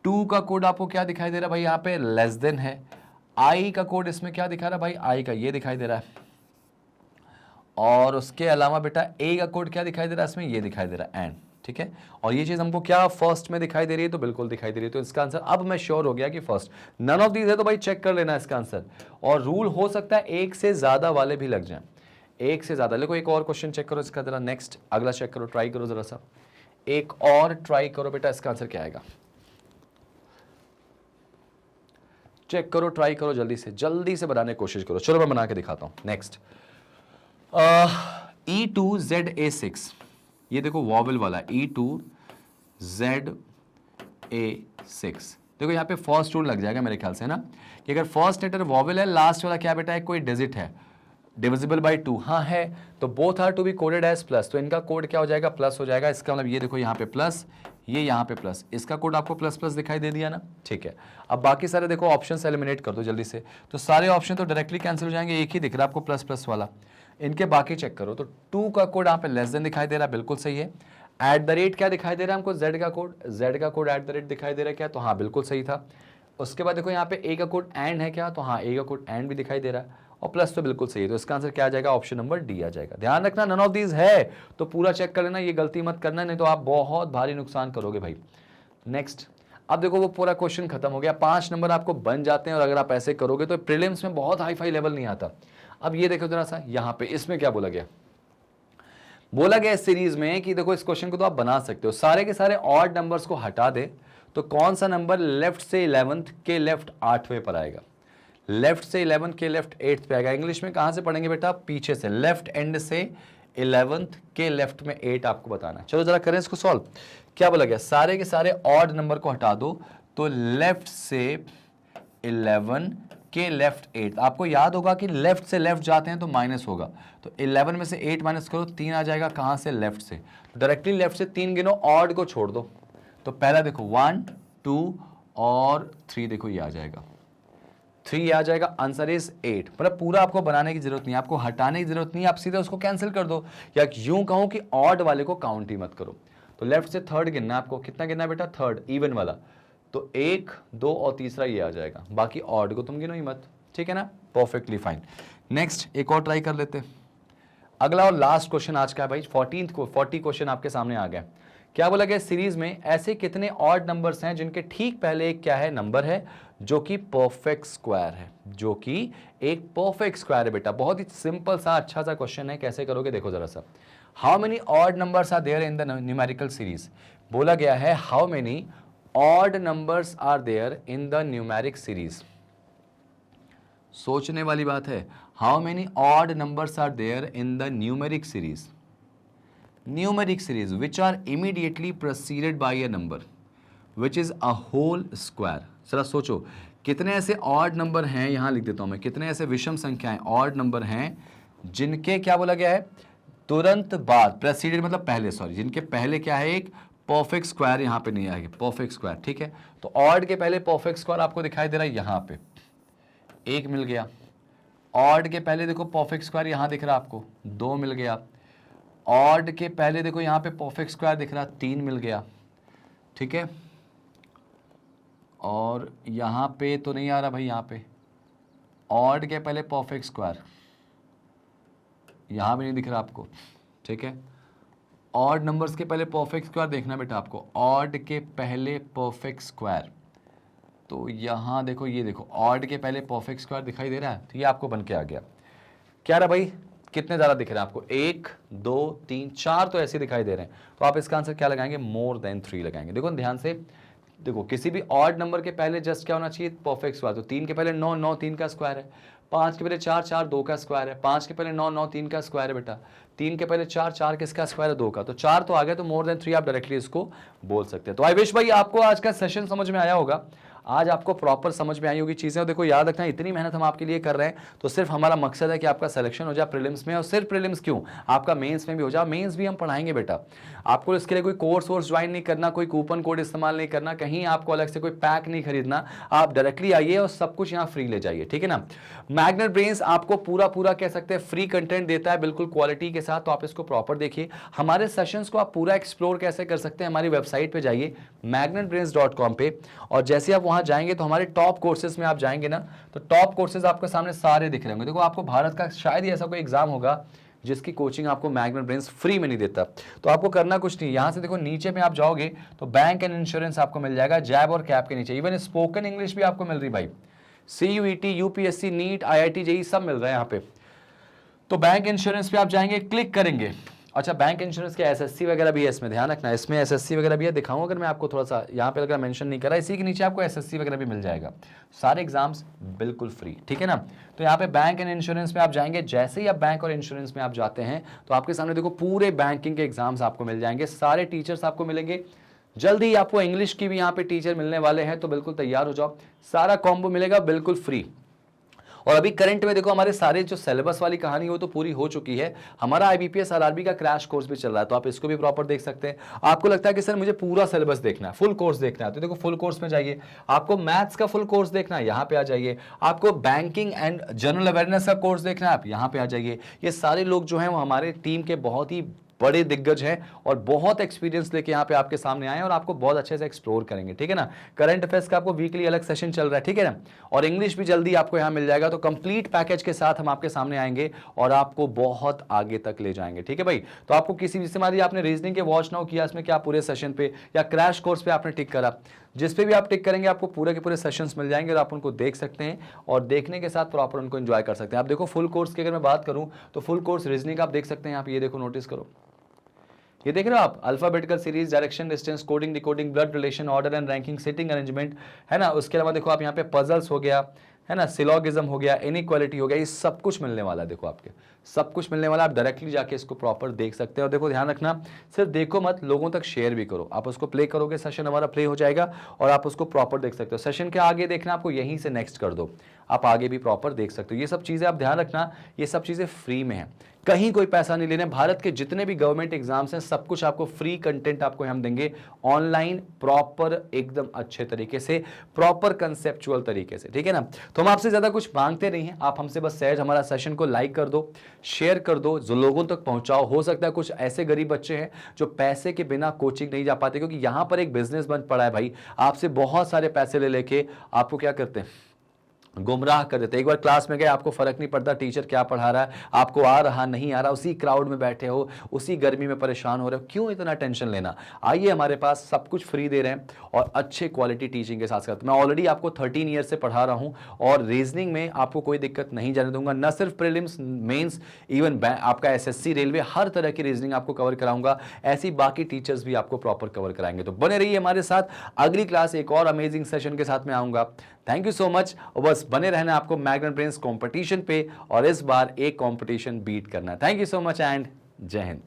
2 का कोड आपको क्या दिखाई दे रहा है भाई, यहाँ पे लेस देन है। आई का कोड इसमें क्या दिखा रहा है भाई, आई का ये दिखाई दे रहा है, और उसके अलावा बेटा ए का कोड क्या दिखाई दे रहा है इसमें, ये दिखाई दे रहा है एंड। ठीक है, और ये चीज हमको क्या फर्स्ट में दिखाई दे रही है, तो बिल्कुल दिखाई दे रही है, तो इसका आंसर अब मैं श्योर हो गया कि फर्स्ट। नन ऑफ दीज है तो भाई चेक कर लेना इसका आंसर, और रूल हो सकता है एक से ज्यादा वाले भी लग जाए, एक से ज्यादा। देखो एक और क्वेश्चन चेक करो इसका जरा, नेक्स्ट अगला चेक करो, ट्राई करो जरा सा, एक और ट्राई करो बेटा, इसका आंसर क्या आएगा, चेक करो, ट्राई करो, जल्दी से बनाने की कोशिश करो। चलो मैं बना के दिखाता हूं। नेक्स्ट E2ZA6, ये देखो वॉवेल वाला E2ZA6। देखो यहाँ पे फर्स्ट रूल लग जाएगा मेरे ख्याल से ना, कि अगर फर्स्ट लेटर वॉवेल है, लास्ट वाला क्या बेटा है, कोई डिजिट है, डिविजिबल बाय 2, हाँ है, तो both are to be coded as plus, तो इनका कोड क्या हो जाएगा, प्लस हो जाएगा। इसका मतलब ये देखो यहाँ पे प्लस, ये यहाँ पे प्लस, इसका कोड आपको प्लस प्लस दिखाई दे दिया ना। ठीक है, अब बाकी सारे देखो ऑप्शन एलिमिनेट कर दो जल्दी से, तो सारे ऑप्शन तो डायरेक्टली कैंसिल हो जाएंगे, एक ही दिख रहा है आपको प्लस प्लस वाला। इनके बाकी चेक करो, तो 2 का कोड यहाँ पे लेस देन दिखाई दे रहा है, बिल्कुल सही है। एट द रेट क्या दिखाई दे रहा है हमको, Z का कोड एट द रेट दिखाई दे रहा है क्या, तो हाँ बिल्कुल सही था। उसके बाद देखो यहाँ पे A का कोड एंड है क्या, तो हाँ A का कोड एंड भी दिखाई दे रहा है, और प्लस तो बिल्कुल सही है। तो इसका आंसर क्या आ जाएगा, ऑप्शन नंबर डी आ जाएगा। ध्यान रखना नन ऑफ दीज है तो पूरा चेक कर लेना, ये गलती मत करना, नहीं तो आप बहुत भारी नुकसान करोगे भाई। नेक्स्ट, अब देखो वो पूरा क्वेश्चन खत्म हो गया, 5 नंबर आपको बन जाते हैं, और अगर आप ऐसे करोगे तो प्रीलिम्स में बहुत हाई फाई लेवल नहीं आता। अब ये देखो जरा सा, यहाँ पे इसमें क्या बोला गया इस सीरीज में कि देखो इस क्वेश्चन को तो आप बना सकते हो, सारे के सारे ऑड नंबर्स को हटा दे तो कौन सा नंबर लेफ्ट से 11th के लेफ्ट 8वें पर आएगा, लेफ्ट से 11 के लेफ्ट 8th पे आएगा। इंग्लिश में कहां से पढ़ेंगे बेटा, पीछे से, लेफ्ट एंड से 11th के लेफ्ट में 8 आपको बताना है। चलो जरा करें इसको सॉल्व। क्या बोला गया, सारे के सारे ऑड नंबर को हटा दो, तो लेफ्ट से 11 के लेफ्ट 8। आपको याद होगा कि लेफ्ट से लेफ्ट जाते हैं तो माइनस होगा, तो 11 में से 8 माइनस करो, 3 आ जाएगा कहां से, लेफ्ट से। डायरेक्टली लेफ्ट से 3 गिनो, ऑड को छोड़ दो, तो पहला देखो 1 2 और 3, देखो ये आ जाएगा, 3 आ जाएगा। Answer is 8। मतलब पूरा आपको बनाने की जरूरत नहीं है, आपको हटाने की जरूरत नहीं है, आप सीधे उसको कैंसिल कर दो, या यूं कहूं कि ऑड वाले को काउंट ही मत करो। तो लेफ्ट से थर्ड गिनना, आपको कितना गिनना है बेटा, थर्ड इवन वाला, तो 1 2 और तीसरा ये आ जाएगा, बाकी ऑड को तुम गिनो ही मत, ठीक है ना, परफेक्टली फाइन। नेक्स्ट एक और ट्राई कर लेते हैं। अगला और लास्ट क्वेश्चन आज का है भाई, 40 क्वेश्चन आपके सामने आ गया। क्या बोला गया, सीरीज में ऐसे कितने ऑड नंबर्स हैं जिनके ठीक पहले एक क्या है, नंबर है जो कि परफेक्ट स्क्वायर है, जो कि एक परफेक्ट स्क्वायर है बेटा। बहुत ही सिंपल सा अच्छा सा क्वेश्चन है, कैसे करोगे देखो जरा सा। How many odd numbers are there in the numerical series. बोला गया है how many odd numbers are there in the numeric series. सोचने वाली बात है, how many odd numbers are there in the numeric series, numeric series which are immediately preceded by a number which is a whole square। जरा सोचो कितने ऐसे odd number हैं, यहां लिख देता हूं मैं, कितने ऐसे विषम संख्याएं ऑड नंबर हैं जिनके क्या बोला गया है, तुरंत बाद, प्रेसिडेड मतलब पहले, सॉरी, जिनके पहले क्या है, एक परफेक्ट स्क्वायर यहां पे नहीं आएगा, परफेक्ट स्क्वायर, ठीक है। तो ऑड के पहले परफेक्ट स्क्वायर आपको दिखाई दे रहा है यहां पे, एक मिल गया। ऑड के पहले देखो परफेक्ट स्क्वायर यहां दिख रहा है आपको, 2 मिल गया। ऑड के पहले देखो यहां पे परफेक्ट स्क्वायर दिख रहा, 3 मिल गया, ठीक है। और यहां पे तो नहीं आ रहा भाई, यहां पे ऑड के पहले परफेक्ट स्क्वायर यहां भी नहीं दिख रहा आपको, ठीक है। ऑड नंबर्स के पहले परफेक्ट स्क्वायर देखना बेटा आपको, ऑड के पहले परफेक्ट स्क्वायर, तो यहां देखो, ये देखो ऑड के पहले परफेक्ट स्क्वायर दिखाई दे रहा है, तो ये आपको बन के आ गया। क्या रहा भाई, कितने ज्यादा दिख रहे हैं आपको, 1 2 3 4 तो ऐसे दिखाई दे रहे हैं, तो आप इसका आंसर क्या लगाएंगे, मोर देन 3 लगाएंगे। देखो ध्यान से, देखो किसी भी ऑड नंबर के पहले जस्ट क्या होना चाहिए, परफेक्ट स्क्वायर। तो 3 के पहले 9 9 3 का स्क्वायर है, 5 के पहले 4 4 2 का स्क्वायर है, 5 के पहले 9 9 3 का स्क्वायर है बेटा, 3 के पहले 4 4 किसका स्क्वायर है, 2 का, तो 4 तो आ गया, तो मोर देन 3 आप डायरेक्टली इसको बोल सकते हैं। तो आई विश भाई आपको आज का सेशन समझ में आया होगा, आज आपको प्रॉपर समझ में आई होगी चीजें। और देखो याद रखना, इतनी मेहनत हम आपके लिए कर रहे हैं, तो सिर्फ हमारा मकसद है कि आपका सिलेक्शन हो जाए प्रीलिम्स में, और सिर्फ प्रीलिम्स क्यों, आपका मेंस में भी हो जाए। मेंस भी हम पढ़ाएंगे बेटा, आपको इसके लिए कोई कोर्स वोर्स ज्वाइन नहीं करना, कोई कूपन कोड इस्तेमाल नहीं करना, कहीं आपको अलग से कोई पैक नहीं खरीदना, आप डायरेक्टली आइए और सब कुछ यहाँ फ्री ले जाइए, ठीक है ना। मैग्नेट ब्रेन्स आपको पूरा पूरा कह सकते हैं फ्री कंटेंट देता है, बिल्कुल क्वालिटी के साथ, तो आप इसको प्रॉपर देखिए। हमारे सेशंस को आप पूरा एक्सप्लोर कैसे कर सकते हैं, हमारी वेबसाइट पे जाइए magnetbrains.com पे, और जैसे आप वहां जाएंगे तो हमारे टॉप कोर्सेज में आप जाएंगे ना, तो टॉप कोर्सेज आपके सामने सारे दिख रहे होंगे। देखो आपको भारत का शायद ही ऐसा कोई एग्जाम होगा जिसकी कोचिंग आपको मैग्नेट ब्रेन्स फ्री में नहीं देता। तो आपको करना कुछ नहीं, यहां से देखो नीचे में आप जाओगे तो बैंक एंड इंश्योरेंस आपको मिल जाएगा, जैब और कैप के नीचे। इवन स्पोकन इंग्लिश भी आपको मिल रही भाई, CUET UPSC NEET IIT JEE सब मिल रहा है यहाँ पे। तो बैंक इंश्योरेंस पे आप जाएंगे, क्लिक करेंगे। अच्छा, बैंक इंश्योरेंस के SSC वगैरह भी है इसमें, ध्यान रखना, इसमें SSC वगैरह भी है, दिखाऊं अगर मैं आपको थोड़ा सा, यहाँ पे अगर मेंशन नहीं करा, इसी के नीचे आपको SSC वगैरह भी मिल जाएगा, सारे एग्जाम्स बिल्कुल फ्री, ठीक है ना। तो यहाँ पे बैंक एंड इंश्योरेंस में आप जाएंगे, जैसे ही आप बैंक और इंश्योरेंस में आप जाते हैं तो आपके सामने देखो पूरे बैंकिंग के एग्जाम्स आपको मिल जाएंगे, सारे टीचर्स आपको मिलेंगे। जल्दी ही आपको इंग्लिश की भी यहाँ पे टीचर मिलने वाले हैं, तो बिल्कुल तैयार हो जाओ, सारा कॉम्बो मिलेगा बिल्कुल फ्री। और अभी करंट में देखो हमारे सारे जो सिलेबस वाली कहानी हो तो पूरी हो चुकी है, हमारा IBPS RRB का क्रैश कोर्स भी चल रहा है, तो आप इसको भी प्रॉपर देख सकते हैं। आपको लगता है कि सर मुझे पूरा सिलेबस देखना है, फुल कोर्स देखना है, तो देखो फुल कोर्स में जाइए। आपको मैथ्स का फुल कोर्स देखना है, यहाँ पे आ जाइए। आपको बैंकिंग एंड जनरल अवेयरनेस का कोर्स देखना है, आप यहाँ पे आ जाइए। ये सारे लोग जो हैं वो हमारे टीम के बहुत ही बड़े दिग्गज हैं और बहुत एक्सपीरियंस लेके यहाँ पे आपके सामने आए और आपको बहुत अच्छे से एक्सप्लोर करेंगे, ठीक है ना। करंट अफेयर्स का आपको वीकली अलग सेशन चल रहा है, ठीक है ना, और इंग्लिश भी जल्दी आपको यहाँ मिल जाएगा। तो कंप्लीट पैकेज के साथ हम आपके सामने आएंगे और आपको बहुत आगे तक ले जाएंगे, ठीक है भाई। तो आपको किसी भी से आपने रीजनिंग के वॉच नाउ किया, इसमें क्या पूरे सेशन पे या क्रैश कोर्स पे आपने टिक करा, जिस पे भी आप टिक करेंगे आपको पूरे के पूरे सेशंस मिल जाएंगे और आप उनको देख सकते हैं और देखने के साथ प्रॉपर उनको एंजॉय कर सकते हैं। आप देखो फुल कोर्स की अगर मैं बात करूं तो फुल कोर्स रीजनिंग आप देख सकते हैं, आप ये देखो, नोटिस करो, ये देख रहे हो आप, alphabetical series, direction, distance, coding, decoding, blood relation, order and ranking, sitting arrangement, है ना। उसके अलावा देखो आप यहाँ पे पजल्स हो गया, है ना, सिलोगिज्म हो गया, इनइक्वालिटी हो गया, ये सब कुछ मिलने वाला है। देखो आपके सब कुछ मिलने वाला, आप डायरेक्टली जाके इसको प्रॉपर देख सकते हैं। और देखो ध्यान रखना, सिर्फ देखो मत, लोगों तक शेयर भी करो। आप उसको प्ले करोगे, सेशन हमारा प्ले हो जाएगा और आप उसको प्रॉपर देख सकते हो। सेशन के आगे देखना आपको, यहीं से नेक्स्ट कर दो, आप आगे भी प्रॉपर देख सकते हो। ये सब चीज़ें आप ध्यान रखना, ये सब चीज़ें फ्री में है, कहीं कोई पैसा नहीं लेने। भारत के जितने भी गवर्नमेंट एग्जाम्स हैं सब कुछ आपको फ्री कंटेंट आपको हम देंगे ऑनलाइन, प्रॉपर एकदम अच्छे तरीके से, प्रॉपर कंसेप्चुअल तरीके से, ठीक है ना। तो हम आपसे ज्यादा कुछ मांगते नहीं हैं, आप हमसे बस सहज हमारा सेशन को लाइक कर दो, शेयर कर दो, जो लोगों तक पहुंचाओ। हो सकता है कुछ ऐसे गरीब बच्चे हैं जो पैसे के बिना कोचिंग नहीं जा पाते, क्योंकि यहां पर एक बिजनेस बन पड़ा है भाई, आपसे बहुत सारे पैसे ले लेके आपको क्या करते हैं, गुमराह कर देते। एक बार क्लास में गए, आपको फर्क नहीं पड़ता टीचर क्या पढ़ा रहा है, आपको आ रहा नहीं आ रहा, उसी क्राउड में बैठे हो, उसी गर्मी में परेशान हो रहे हो, क्यों इतना टेंशन लेना। आइए, हमारे पास सब कुछ फ्री दे रहे हैं और अच्छे क्वालिटी टीचिंग के साथ साथ। मैं ऑलरेडी आपको 13 ईयर से पढ़ा रहा हूं और रीजनिंग में आपको कोई दिक्कत नहीं जाने दूंगा। न सिर्फ प्रीलिम्स, मेंस, इवन आपका एसएससी, रेलवे, हर तरह की रीजनिंग आपको कवर कराऊंगा। ऐसी बाकी टीचर्स भी आपको प्रॉपर कवर कराएंगे। तो बने रहिए हमारे साथ, अगली क्लास एक और अमेजिंग सेशन के साथ में आऊंगा। थैंक यू सो मच, और बस बने रहना आपको मैग्नेट ब्रेन्स कंपटीशन पे, और इस बार एक कंपटीशन बीट करना। Thank you so much and जय हिंद।